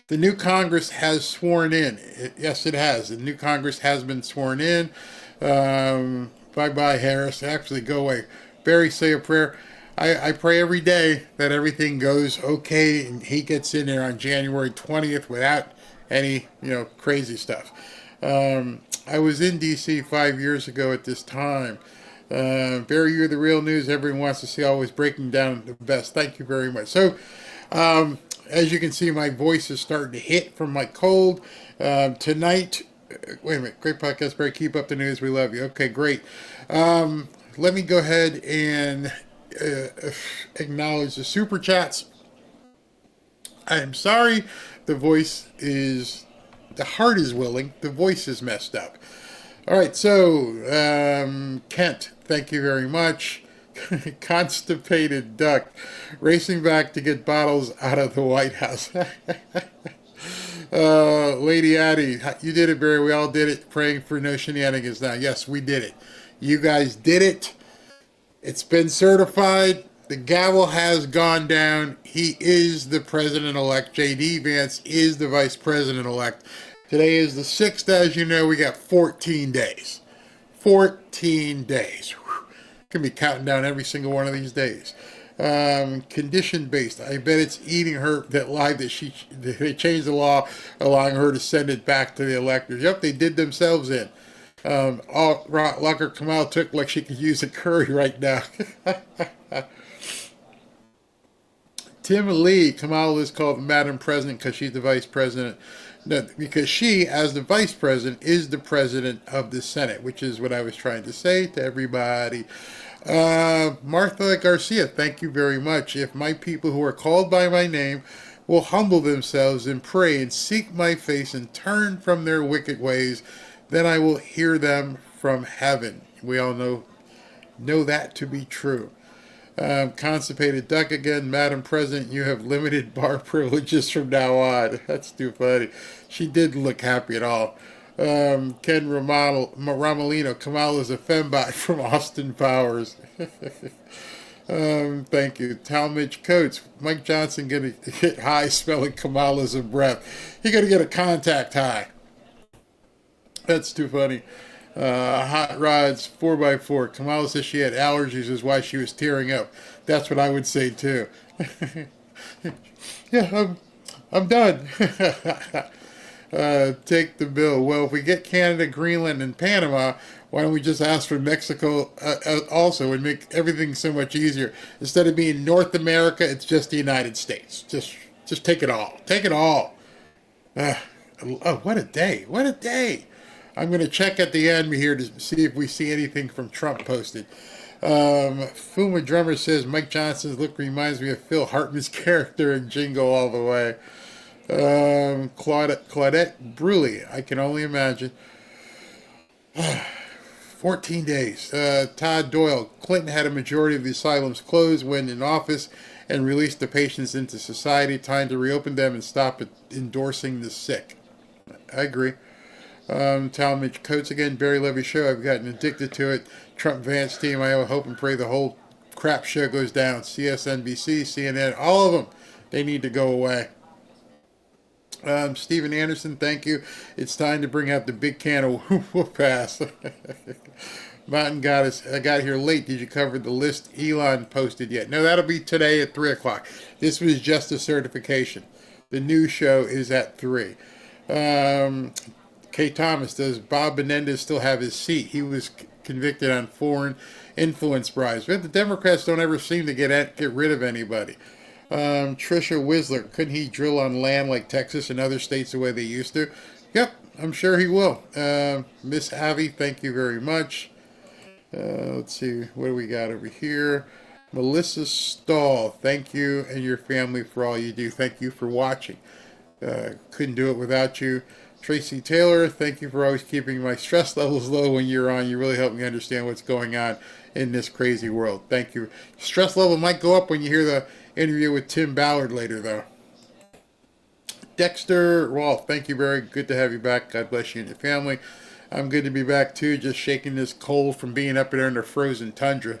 The new Congress has sworn in. Yes, it has. The new Congress has been sworn in. Bye-bye, Harris. Actually, go away. Barry, say a prayer. I pray every day that everything goes okay and he gets in there on January 20th without any, crazy stuff. I was in D.C. 5 years ago at this time. Barry, you're the real news everyone wants to see, always breaking down the best. Thank you very much. So, as you can see, my voice is starting to hit from my cold. Tonight, wait a minute, great podcast, Barry. Keep up the news. We love you. Okay, great. Let me go ahead and acknowledge the super chats. I am sorry, the heart is willing, the voice is messed up. All right, so Kent, thank you very much. Constipated duck, racing back to get bottles out of the White House. Lady Addie, you did it, Barry. We all did it. Praying for no shenanigans now. Yes, we did it. You guys did it. It's been certified. The gavel has gone down. He is the president-elect. J.D. Vance is the vice president-elect. Today is the 6th, as you know. We got 14 days. 14 days. Can be counting down every single one of these days. Condition-based. I bet it's eating her that lie that they changed the law, allowing her to send it back to the electors. Yep, they did themselves in. All Lucker Kamala took like she could use a curry right now. Tim Lee, Kamala is called Madam President because she's the vice president. No, because she, as the vice president, is the president of the Senate, which is what I was trying to say to everybody. Martha Garcia, thank you very much. If my people who are called by my name will humble themselves and pray and seek my face and turn from their wicked ways, then I will hear them from heaven. We all know that to be true. Constipated duck again. Madam President, you have limited bar privileges from now on. That's too funny. She didn't look happy at all. Ken Romolino, Kamala's a fembot from Austin Powers. Thank you. Talmadge Coates, Mike Johnson going to get high smelling Kamala's breath. He going to get a contact high. That's too funny. Hot Rods 4x4. Kamala says she had allergies is why she was tearing up. That's what I would say too. Yeah, I'm done. Take the bill. Well, if we get Canada, Greenland, and Panama, why don't we just ask for Mexico also and make everything so much easier? Instead of being North America, it's just the United States. Just take it all. Take it all. Oh, what a day. What a day. I'm going to check at the end here to see if we see anything from Trump posted. Fuma Drummer says Mike Johnson's look reminds me of Phil Hartman's character in Jingle All the Way. Claudette Bruley, I can only imagine. 14 days. Todd Doyle, Clinton had a majority of the asylums closed when in office and released the patients into society. Time to reopen them and stop endorsing the sick. I agree. Tom Mitch Coates again, Barry Levy show. I've gotten addicted to it. Trump Vance team. I hope and pray the whole crap show goes down. CSNBC, CNN, all of them. They need to go away. Stephen Anderson, thank you. It's time to bring out the big can of whoop ass. Mountain Goddess, I got here late. Did you cover the list Elon posted yet? No, that'll be today at 3 o'clock. This was just a certification. The new show is at 3. Kay Thomas, does Bob Menendez still have his seat? He was convicted on foreign influence bribes. But the Democrats don't ever seem to get rid of anybody. Trisha Whistler, couldn't he drill on land like Texas and other states the way they used to? Yep, I'm sure he will. Miss Avi, thank you very much. Let's see, what do we got over here? Melissa Stahl, thank you and your family for all you do. Thank you for watching. Couldn't do it without you. Tracy Taylor, thank you for always keeping my stress levels low when you're on. You really help me understand what's going on in this crazy world. Thank you. Stress level might go up when you hear the interview with Tim Ballard later, though. Dexter Rolfe, thank you, very good to have you back. God bless you and your family. I'm good to be back, too, just shaking this cold from being up there in the frozen tundra.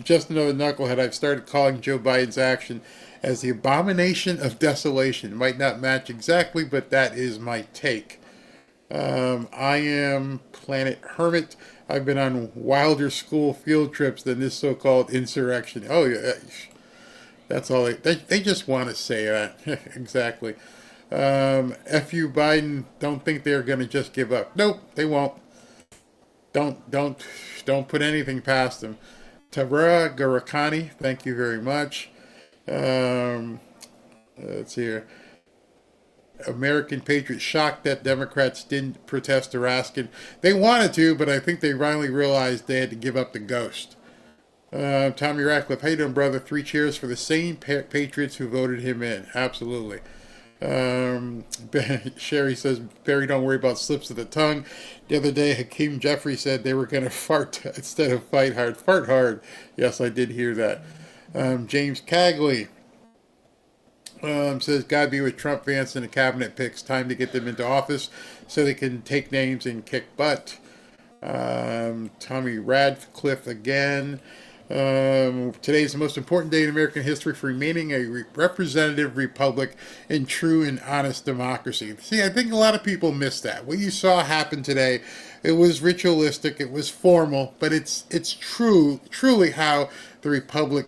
Just another knucklehead. I've started calling Joe Biden's action as the abomination of desolation. It might not match exactly, but that is my take. I am Planet Hermit. I've been on wilder school field trips than this so-called insurrection. Oh, yeah. That's all they just want to say that. Exactly. F you, Biden. Don't think they're going to just give up. Nope, they won't. Don't put anything past them. Tavara Garakani, thank you very much. Let's see here. American Patriots shocked that Democrats didn't protest the Raskin. They wanted to, but I think they finally realized they had to give up the ghost. Tommy Ratcliffe, how you doing, brother? 3 cheers for the same Patriots who voted him in. Absolutely. Sherry says, Barry, don't worry about slips of the tongue. The other day, Hakeem Jeffrey said they were going to fart instead of fight hard. Fart hard. Yes, I did hear that. James Cagley says, God be with Trump, Vance, and the cabinet picks. Time to get them into office so they can take names and kick butt. Tommy Radcliffe again. Today is the most important day in American history for remaining a representative republic in true and honest democracy. See, I think a lot of people miss that. What you saw happen today, it was ritualistic, it was formal, but it's truly how the republic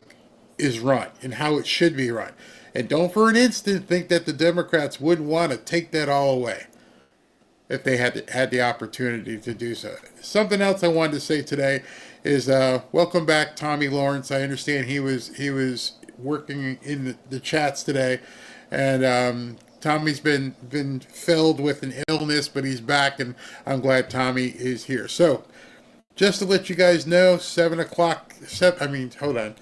is run and how it should be run. And don't for an instant think that the Democrats wouldn't want to take that all away if they had the opportunity to do so. Something else I wanted to say today is welcome back, Tommy Lawrence. I understand he was working in the chats today, and Tommy's been filled with an illness, but he's back, and I'm glad Tommy is here. So, just to let you guys know, 7 o'clock. Hold on.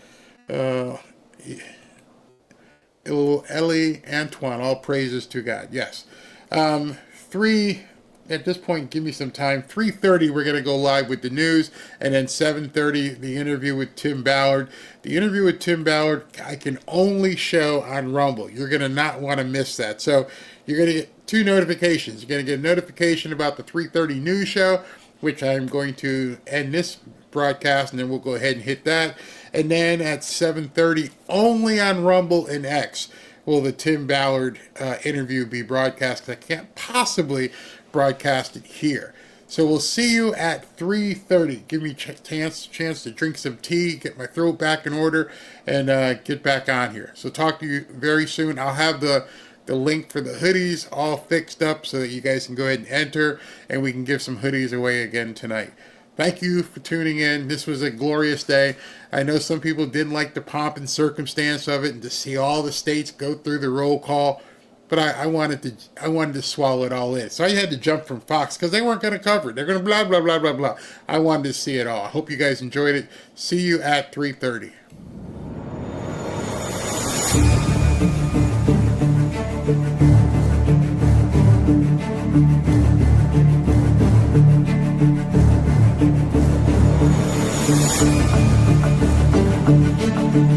Ellie Antoine, all praises to God. Yes. 3. At this point, give me some time. 3:30, we're going to go live with the news, and then 7:30, the interview with Tim Ballard. The interview with Tim Ballard, I can only show on Rumble. You're going to not want to miss that. So you're going to get 2 notifications. You're going to get a notification about the 3:30 news show, which I'm going to end this broadcast, and then we'll go ahead and hit that. And then at 7:30, only on Rumble and X, will the Tim Ballard interview be broadcast, because I can't possibly broadcast it here. So we'll see you at 3:30. Give me a chance to drink some tea, get my throat back in order, and get back on here. So talk to you very soon. I'll have the link for the hoodies all fixed up so that you guys can go ahead and enter, and we can give some hoodies away again tonight. Thank you for tuning in. This was a glorious day. I know some people didn't like the pomp and circumstance of it and to see all the states go through the roll call, but I wanted to swallow it all in. So I had to jump from Fox because they weren't going to cover it. They're going to blah, blah, blah, blah, blah. I wanted to see it all. I hope you guys enjoyed it. See you at 3:30. Thank you.